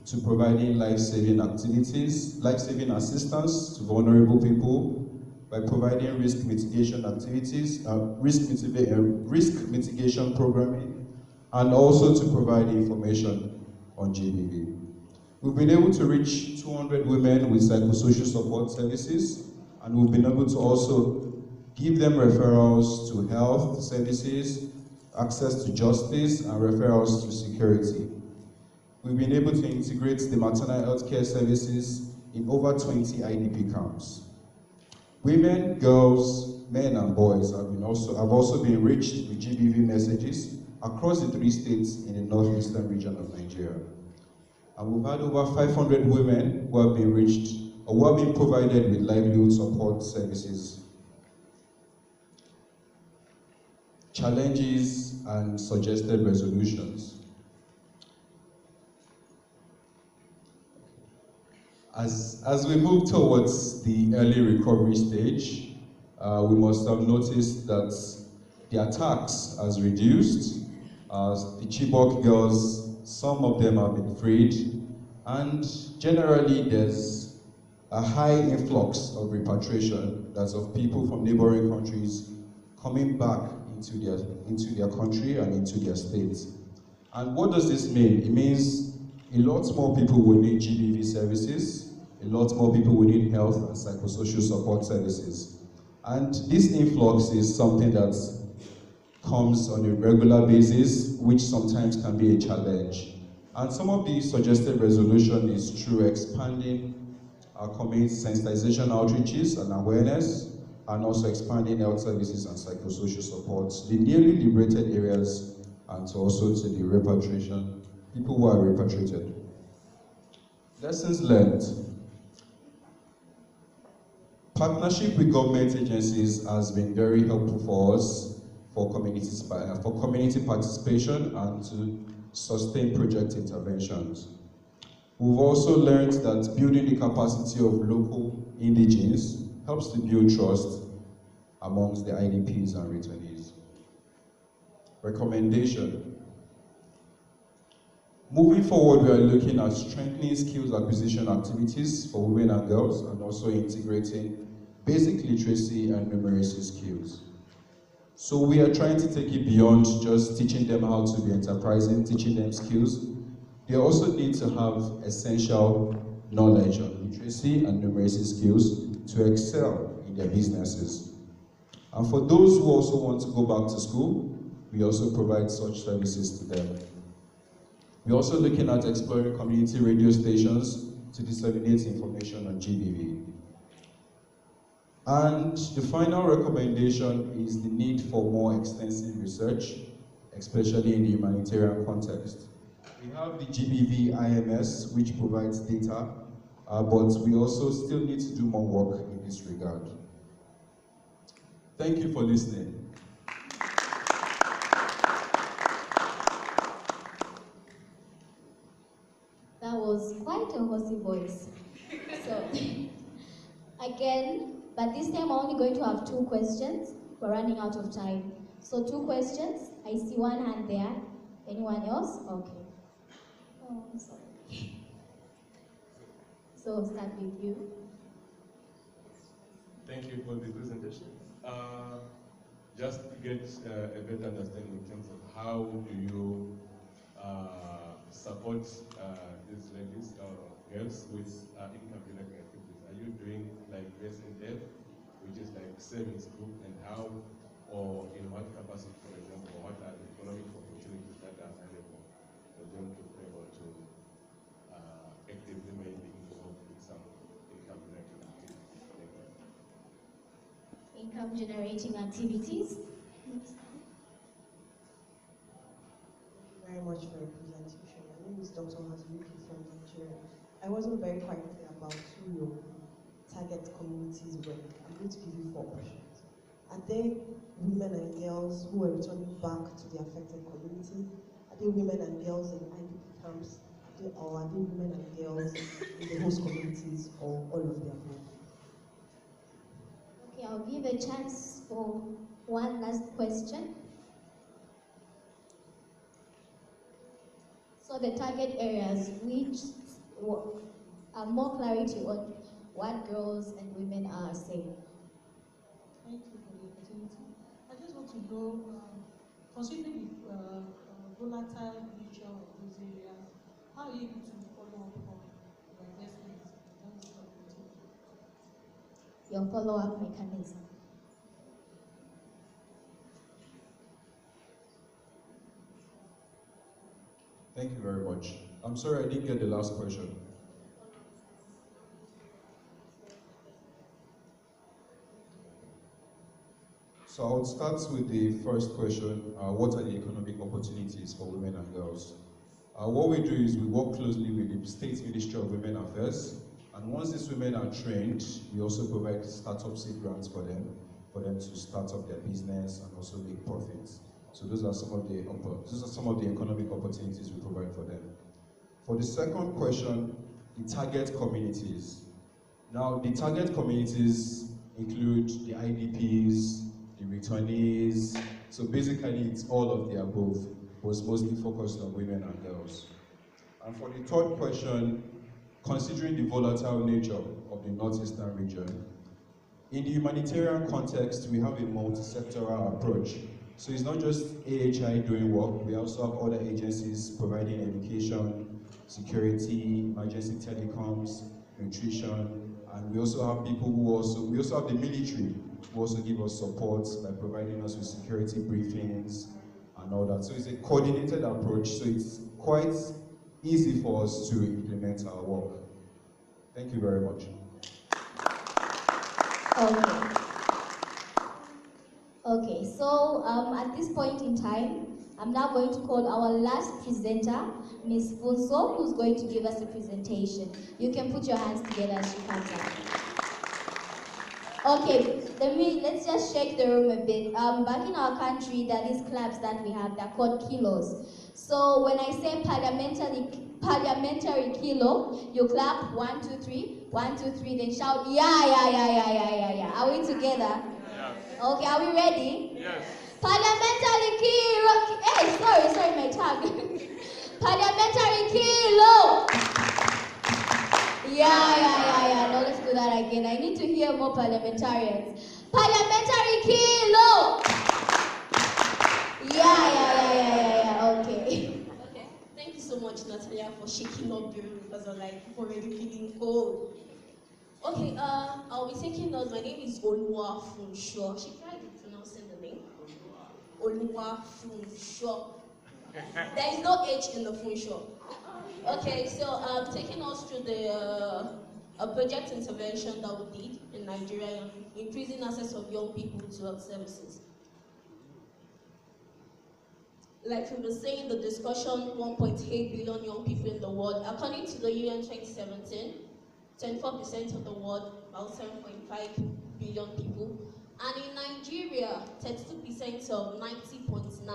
to providing life-saving activities, life-saving assistance to vulnerable people by providing risk mitigation activities, risk mitigation programming, and also to provide information on GBV. We've been able to reach 200 women with psychosocial support services, and we've been able to also give them referrals to health services, access to justice, and referrals to security. We've been able to integrate the maternal health care services in over 20 IDP camps. Women, girls, men, and boys have also been reached with GBV messages across the 3 states in the northeastern region of Nigeria. And we've had over 500 women who have been reached or who have been provided with livelihood support services. Challenges and suggested resolutions. As we move towards the early recovery stage, we must have noticed that the attacks has reduced. The Chibok girls, some of them have been freed, and generally there's a high influx of repatriation, that's of people from neighboring countries coming back into their country and into their states. And what does this mean? It means a lot more people will need GBV services, a lot more people will need health and psychosocial support services. And this influx is something that comes on a regular basis, which sometimes can be a challenge. And some of the suggested resolution is through expanding our community sensitization outreaches and awareness, and also expanding health services and psychosocial support to the newly liberated areas and also to the repatriation, people who are repatriated. Lessons learned. Partnership with government agencies has been very helpful for us for community participation and to sustain project interventions. We've also learned that building the capacity of local indigenes helps to build trust amongst the IDPs and returnees. Recommendation. Moving forward, we are looking at strengthening skills acquisition activities for women and girls and also integrating basic literacy and numeracy skills. So we are trying to take it beyond just teaching them how to be enterprising, teaching them skills. They also need to have essential knowledge on literacy and numeracy skills to excel in their businesses. And for those who also want to go back to school, we also provide such services to them. We're also looking at exploring community radio stations to disseminate information on GBV. And the final recommendation is the need for more extensive research, especially in the humanitarian context. We have the GBV IMS, which provides data but we also still need to do more work in this regard. Thank you for listening. That was quite a horsey voice. So, again, but this time I'm only going to have 2 questions. We're running out of time. So 2 questions. I see one hand there. Anyone else? Okay. Oh, I'm sorry. So start with you. Thank you for the presentation. Just to get a better understanding in terms of how do you support these ladies or girls with income generating activities? Are you doing like SNF, which is like savings group, and how, or in what capacity, for example, or what are the economic opportunities that are available for them to be able to actively maybe involved with some income generating activities? Income generating activities. Very much for your presentation. My name is Dr. Hazuki from Nigeria. I wasn't very quite clear about who your target communities were. I'm going to give you 4 questions. Are they women and girls who are returning back to the affected community? Are they women and girls in IDP camps? Or are they women and girls in the host communities, or all of the above? Okay, I'll give a chance for one last question. So the target areas, which are more clarity on what girls and women are saying. Thank you for the opportunity. I just want to know, considering the volatile nature of those areas, how are you able to follow up on your investments? Your follow-up mechanism. Thank you very much. I'm sorry I didn't get the last question. So I would start with the first question, what are the economic opportunities for women and girls? What we do is we work closely with the State Ministry of Women Affairs, and once these women are trained, we also provide startup seed grants for them to start up their business and also make profits. So those are some of the economic opportunities we provide for them. For the second question, the target communities. Now, the target communities include the IDPs, the returnees. So basically, it's all of the above, but it's mostly focused on women and girls. And for the third question, considering the volatile nature of the northeastern region, in the humanitarian context, we have a multi-sectoral approach. So it's not just AHI doing work, we also have other agencies providing education, security, emergency telecoms, nutrition, and we also have people we also have the military who also give us support by providing us with security briefings and all that. So it's a coordinated approach, so it's quite easy for us to implement our work. Thank you very much. Okay, so at this point in time, I'm now going to call our last presenter, Ms. Funso, who's going to give us a presentation. You can put your hands together as she comes up. Okay, let's just shake the room a bit. Back in our country, there are these clubs that we have, they're called kilos. So when I say parliamentary kilo, you clap 1, 2, 3, 1, 2, 3, then shout, yeah. Are we together? Okay, are we ready? Yes. Parliamentary kilo. Hey, sorry, my tongue. Parliamentary kilo. Yeah. No, let's do that again. I need to hear more parliamentarians. Parliamentary kilo. Yeah. Okay. Thank you so much, Natalia, for shaking up the room because I'm like already feeling cold. Okay, I'll be taking notes. My name is Oluwa Funsho. She tried pronouncing the name. Oluwa Funsho. There is no H in the Funsho. Okay, so I'm taking us through the a project intervention that we did in Nigeria, increasing access of young people to health services. Like we were saying, the discussion, 1.8 billion young people in the world. According to the UN 2017, 24% of the world, about 7.5 billion people. And in Nigeria, 32% of 90.9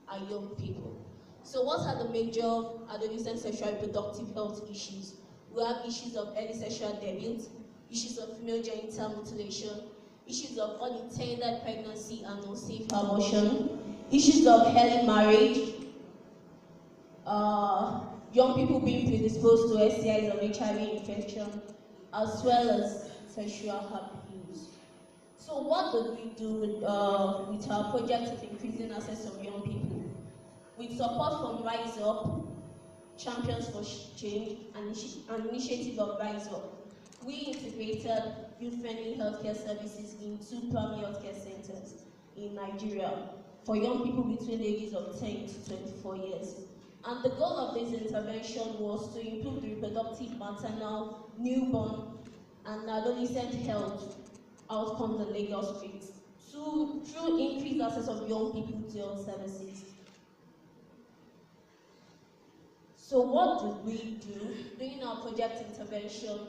are young people. So what are the major adolescent sexual reproductive health issues? We have issues of early sexual debut, issues of female genital mutilation, issues of unintended pregnancy and unsafe abortion, issues of early marriage, young people being predisposed to STIs and HIV infection, as well as sexual abuse. So what did we do with our project of increasing access of young people? With support from Rise Up, Champions for Change, and initiative of Rise Up, we integrated youth-friendly healthcare services in 2 primary healthcare centers in Nigeria for young people between the ages of 10 to 24 years. And the goal of this intervention was to improve the reproductive, maternal, newborn, and adolescent health outcomes in Lagos streets through increased access of young people to health services. So what did we do during our project intervention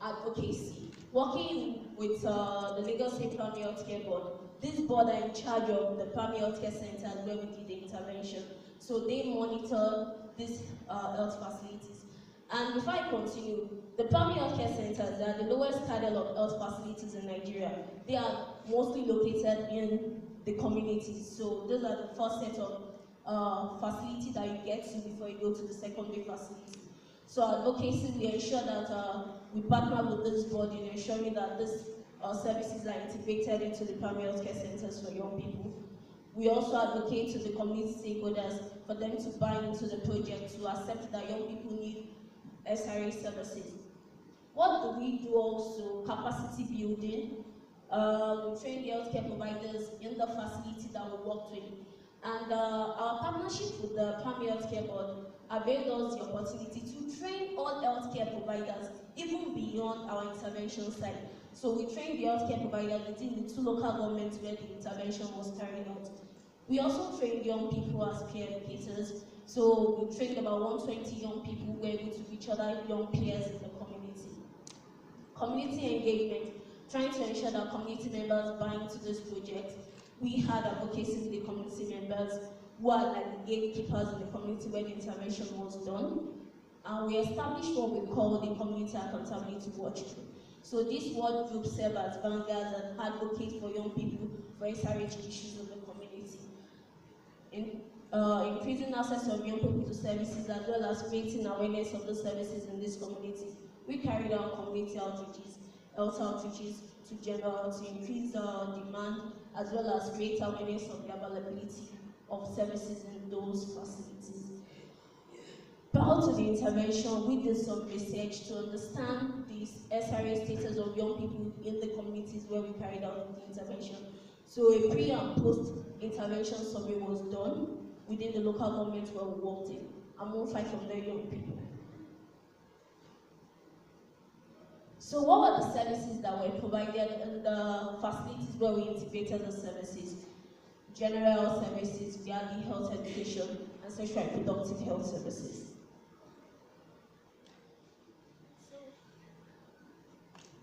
advocacy? Working with the Lagos State Primary Healthcare Board, this board are in charge of the primary healthcare centers where we did the intervention. So they monitor these health facilities. And before I continue, the primary healthcare centers are the lowest cadre of health facilities in Nigeria. They are mostly located in the communities. So those are the first set of facility that you get to before you go to the secondary facility. So advocacy, we ensure that we partner with this body in ensuring that these services are integrated into the primary healthcare centers for young people. We also advocate to the community stakeholders for them to buy into the project, to accept that young people need SRA services. What do we do also? Capacity building. We train the healthcare providers in the facility that we work with. And our partnership with the Primary Healthcare Board availed us the opportunity to train all healthcare providers, even beyond our intervention site. So we trained the healthcare providers within the 2 local governments where the intervention was carried out. We also trained young people as peer educators. So we trained about 120 young people who were able to reach other young peers in the community. Community engagement, trying to ensure that community members buy into this project. We had advocacy with the community members who are like the gatekeepers in the community where the intervention was done. And we established what we call the Community Accountability Watch Group. So this work group serves as vanguards and advocates for young people for SRH issues of the community. Increasing access of young people to services as well as creating awareness of the services in these communities. We carried out community outreaches, health outreaches to increase demand as well as create awareness of the availability of services in those facilities. Prior to the intervention, we did some research to understand the SRA status of young people in the communities where we carried out the intervention. So a pre- and post-intervention survey was done within the local government where we worked in, among 500 young people. So what were the services that were provided in the facilities where we integrated the services? General health services, value health education, and sexual and reproductive health services.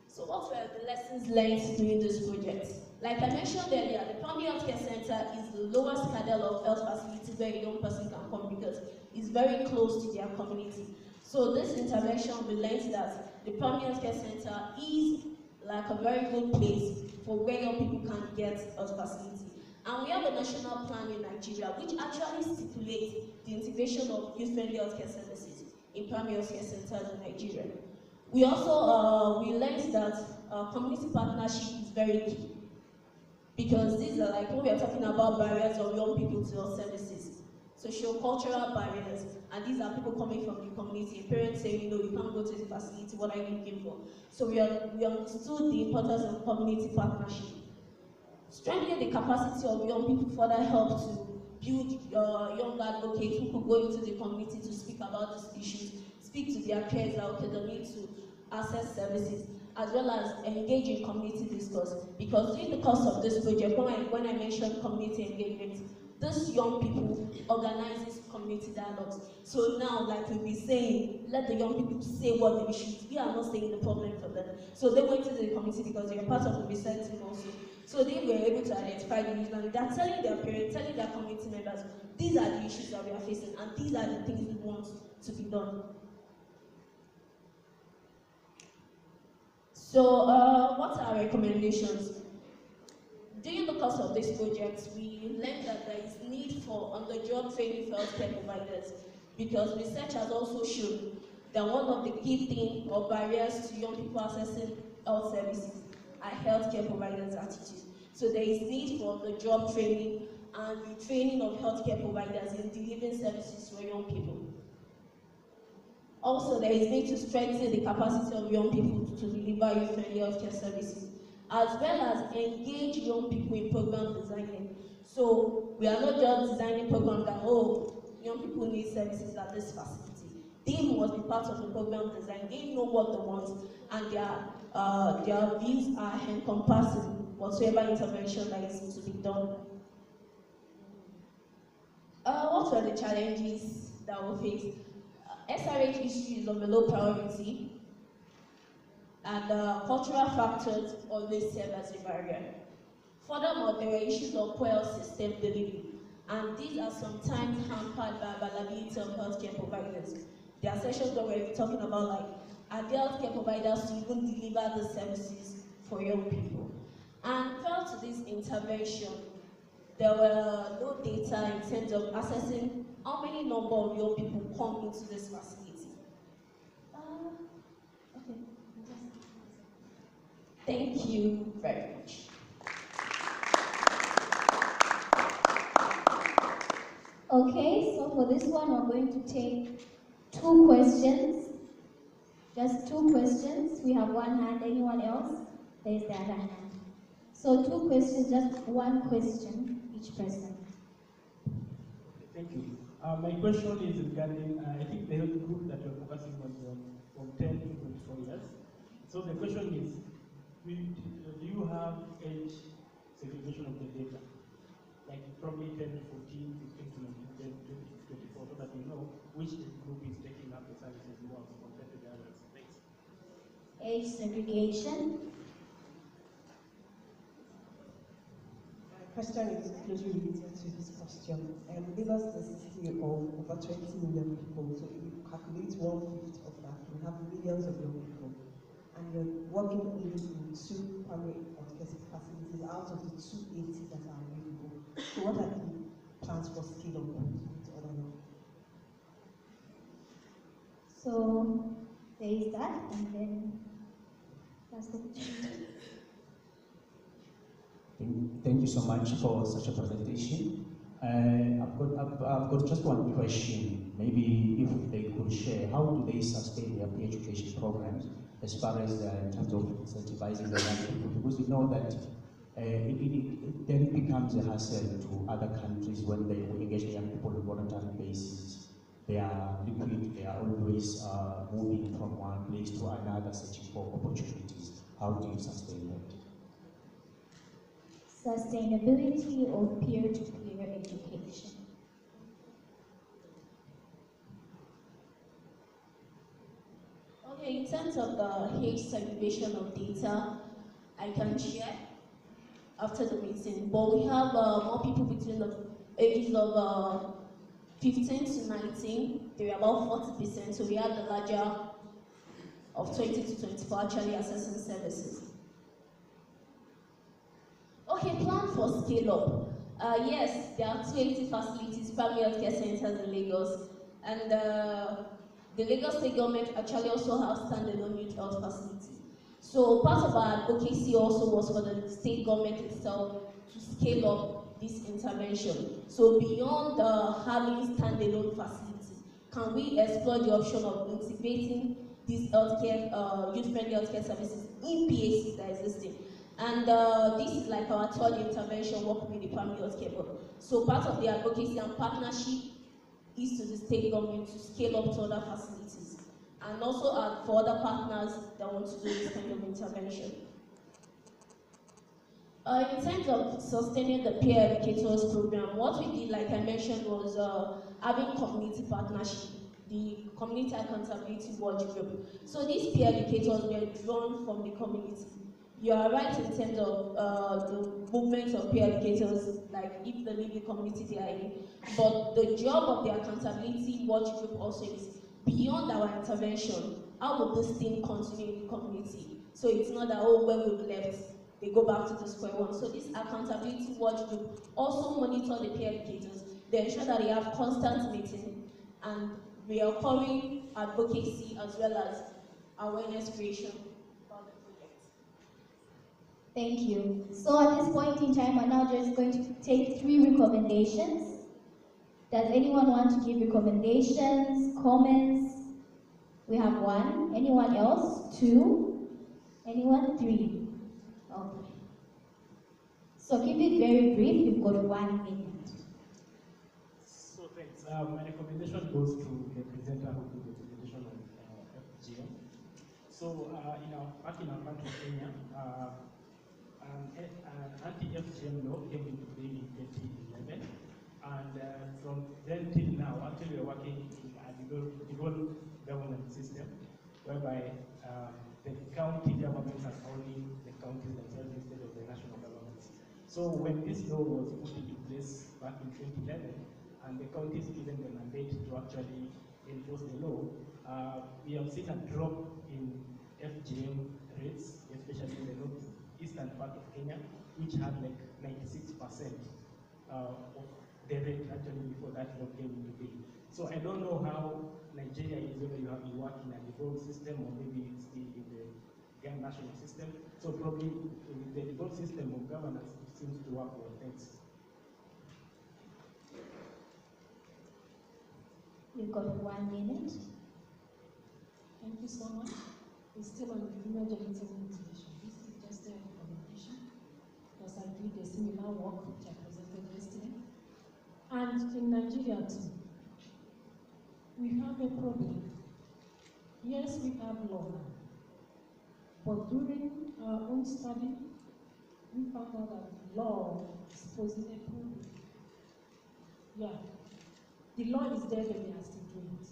So what were the lessons learned during this project? Like I mentioned earlier, the primary healthcare center is the lowest cadre of health facilities where a young person can come because it's very close to their community. So this intervention, we learned that the primary healthcare center is like a very good place for where young people can get health facility. And we have a national plan in Nigeria which actually stipulates the integration of youth-friendly healthcare services in primary healthcare centers in Nigeria. We also we learned that community partnership is very key because these are like when we are talking about barriers of young people to health services, socio-cultural barriers, and these are people coming from the community. Parents say, you know, you can't go to the facility. What are you looking for? So we understood the importance of community partnership. Strengthening the capacity of young people further help to build young advocates who could go into the community to speak about these issues, speak to their peers that okay, they need to access services, as well as engage in community discourse. Because during the course of this project, when I mentioned community engagement, these young people organize community dialogues. So now, like we'll be saying, let the young people say what the issues. We are not saying the problem for them. So they went into the community because they are part of the research team also. So they were able to identify the issues, and they're telling their parents, telling their community members, these are the issues that we are facing, and these are the things we want to be done. So, what are our recommendations? During the course of this project, we learned that there is need for on-the-job training for healthcare providers, because research has also shown that one of the key things or barriers to young people accessing health services are healthcare providers' attitude. So there is need for on-the-job training and the training of healthcare providers in delivering services for young people. Also, there is need to strengthen the capacity of young people to deliver youth-friendly healthcare services, as well as engage young people in program designing. So we are not just designing programs that, oh, young people need services at this facility. They must be part of the program design. They know what they want, and their views are encompassing whatsoever intervention that is to be done. What were the challenges that we faced? SRH issues of a low priority, and cultural factors always serve as a barrier. Furthermore, there were issues of poor system delivery, and these are sometimes hampered by availability of healthcare providers. There are sessions where we're talking about, like, are there healthcare providers to even deliver the services for young people? And prior to this intervention, there were no data in terms of assessing how many number of young people come into this facility. Okay. Thank you very much. Okay, so for this one, we're going to take 2 questions. Just 2 questions. We have 1 hand. Anyone else? There's the other hand. So 2 questions, just 1 question each person. Thank you. My question is regarding, I think the health group that you're focusing on from 10 to 24 years. So the question is, do you have age segregation of the data? Like probably 10 to 14, 15 to 19, 24, so that we know which group is taking up the services more compared to the others. Thanks. Age segregation. Question is closely related to this question. Lagos is a city of over 20 million people, so if you calculate 1/5 of that, you have millions of young people. And you're working only in 2 primary healthcare facilities out of the 280 that are available. So what are the plans for scale up with other young people? So there is that, and then that's the question. Thank you so much for such a presentation. I've got just 1 question. Maybe if they could share, how do they sustain their peer education programs as far as in terms of incentivizing the young people? Because we know that it then becomes a hassle to other countries when they engage the young people on a voluntary basis. They are liquid, they are always moving from one place to another, searching for opportunities. How do you sustain that? Sustainability of peer-to-peer education. Okay, in terms of the age segregation of data, I can share after the meeting, but we have more people between the ages of 15 to 19. They were about 40%, so we have the larger of 20 to 24 actually accessing services. Okay, plan for scale up. Yes, there are 280 facilities, primary healthcare centers in Lagos, and the Lagos State government actually also have standalone youth health facilities. So part of our advocacy also was for the state government itself to scale up this intervention. So beyond having standalone facilities, can we explore the option of integrating these healthcare, youth-friendly healthcare services in PACs that are existing? And this is like our 3rd intervention working with the primary healthcare board. So part of the advocacy and partnership is to the state government to scale up to other facilities, and also for other partners that want to do this kind of intervention. In terms of sustaining the peer educators program, what we did, like I mentioned, was having community partnership, the Community Accountability Watch Group. So these peer educators were drawn from the community. You are right in terms of the movement of peer educators, like if the living community they are in. But the job of the Accountability Watch Group also is beyond our intervention. How will this thing continue in the community? So it's not that, oh, when we've left, they go back to the square one. So this Accountability Watch Group also monitor the peer educators. They ensure that they have constant meeting and recurring advocacy as well as awareness creation about the project. Thank you. So at this point in time, we're now just going to take 3 recommendations. Does anyone want to give recommendations, comments? We have 1. Anyone else? 2. Anyone? 3. Okay. So keep it very brief. You've got 1 minute. So thanks. My recommendation goes to the presenter who did the presentation on FGM. So back in our country, Kenya, an anti-FGM law came into being in 2011, and from then till now, actually we're working in a devolved government system, whereby the county governments are owning the counties themselves instead of the national governments. So when this law was put into place back in 2011, and the counties given the mandate to actually enforce the law, we have seen a drop in FGM rates, especially in the northeastern part of Kenya, which had like 96% of the rate actually before that law came into being. So I don't know how Nigeria is, whether you work in a devolved system or maybe it's in the national system. So probably with the devolved system of governance, it seems to work well. Thanks. You've got 1 minute. Thank you so much. It's still on the female genital mutilation. This is just a recommendation because I did a similar work which I presented yesterday. And in Nigeria too, we have a problem. Yes, we have law now, but during our own study, we found out that law is posing a problem. Yeah, the law is there, but they are still doing it.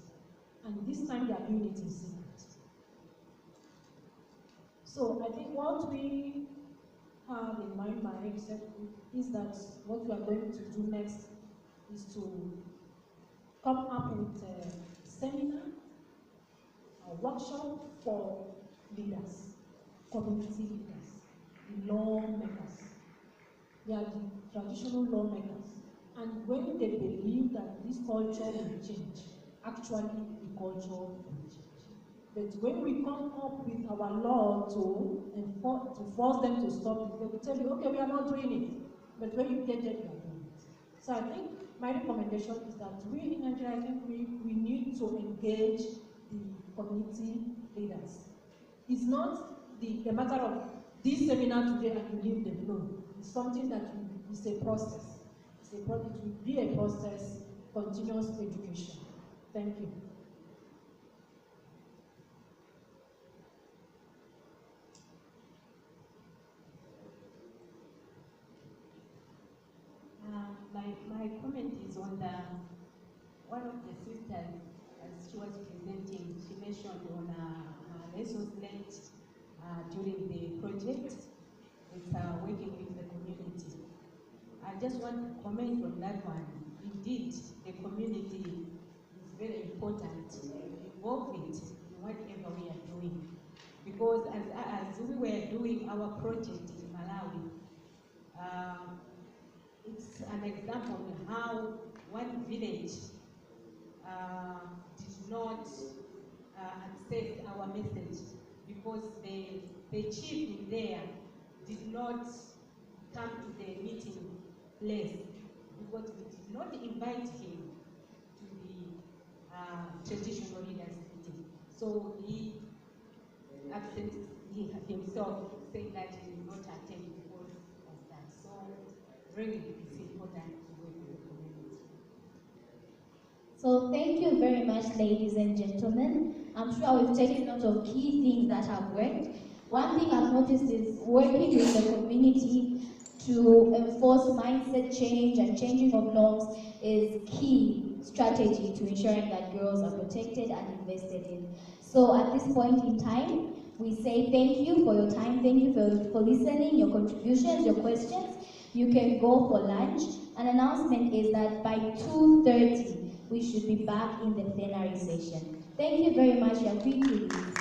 And this time they are doing it in secret. So I think what we have in my mind is that what we are going to do next is to come up with a seminar, a workshop for leaders, community leaders, the lawmakers. They are the traditional lawmakers. And when they believe that this culture will change, actually the culture will change. But when we come up with our law to force them to stop it, they will tell you, okay, we are not doing it. But when you get there, you are doing it. So I think my recommendation is that we in Nigeria, I think we need to engage the community leaders. It's not a matter of this seminar today and you leave them. No, it's something that is a process. It will be a process, continuous education. Thank you. My comment is on one of the sisters, as she was presenting, she mentioned on her lessons learned during the project. It's working with the community. I just want to comment on that one. Indeed, the community is very important to involve it in whatever we are doing. Because as we were doing our project in Malawi, it's an example of how one village did not accept our message because the chief in there did not come to the meeting place because we did not invite him to the traditional leaders meeting. So he absented himself, saying that he did not attend because of that. So really it's important to work with the community. So thank you very much, ladies and gentlemen. I'm sure we've taken note of key things that have worked. One thing I've noticed is working with the community to enforce mindset change and changing of norms is key strategy to ensuring that girls are protected and invested in. So at this point in time, we say thank you for your time, thank you for listening, your contributions, your questions. You can go for lunch. An announcement is that by 2:30, we should be back in the plenary session. Thank you very much. You are free to leave.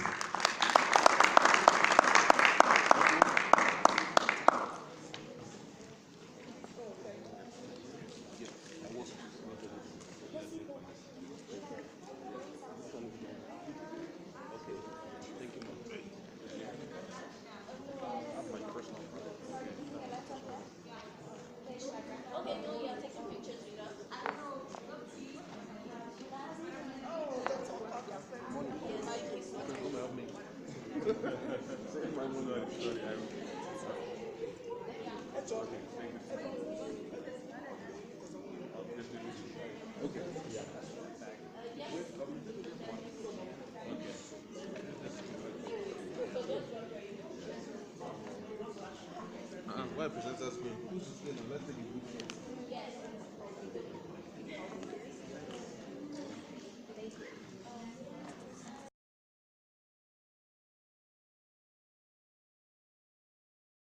Why presenters win? Who's this? Let's take it.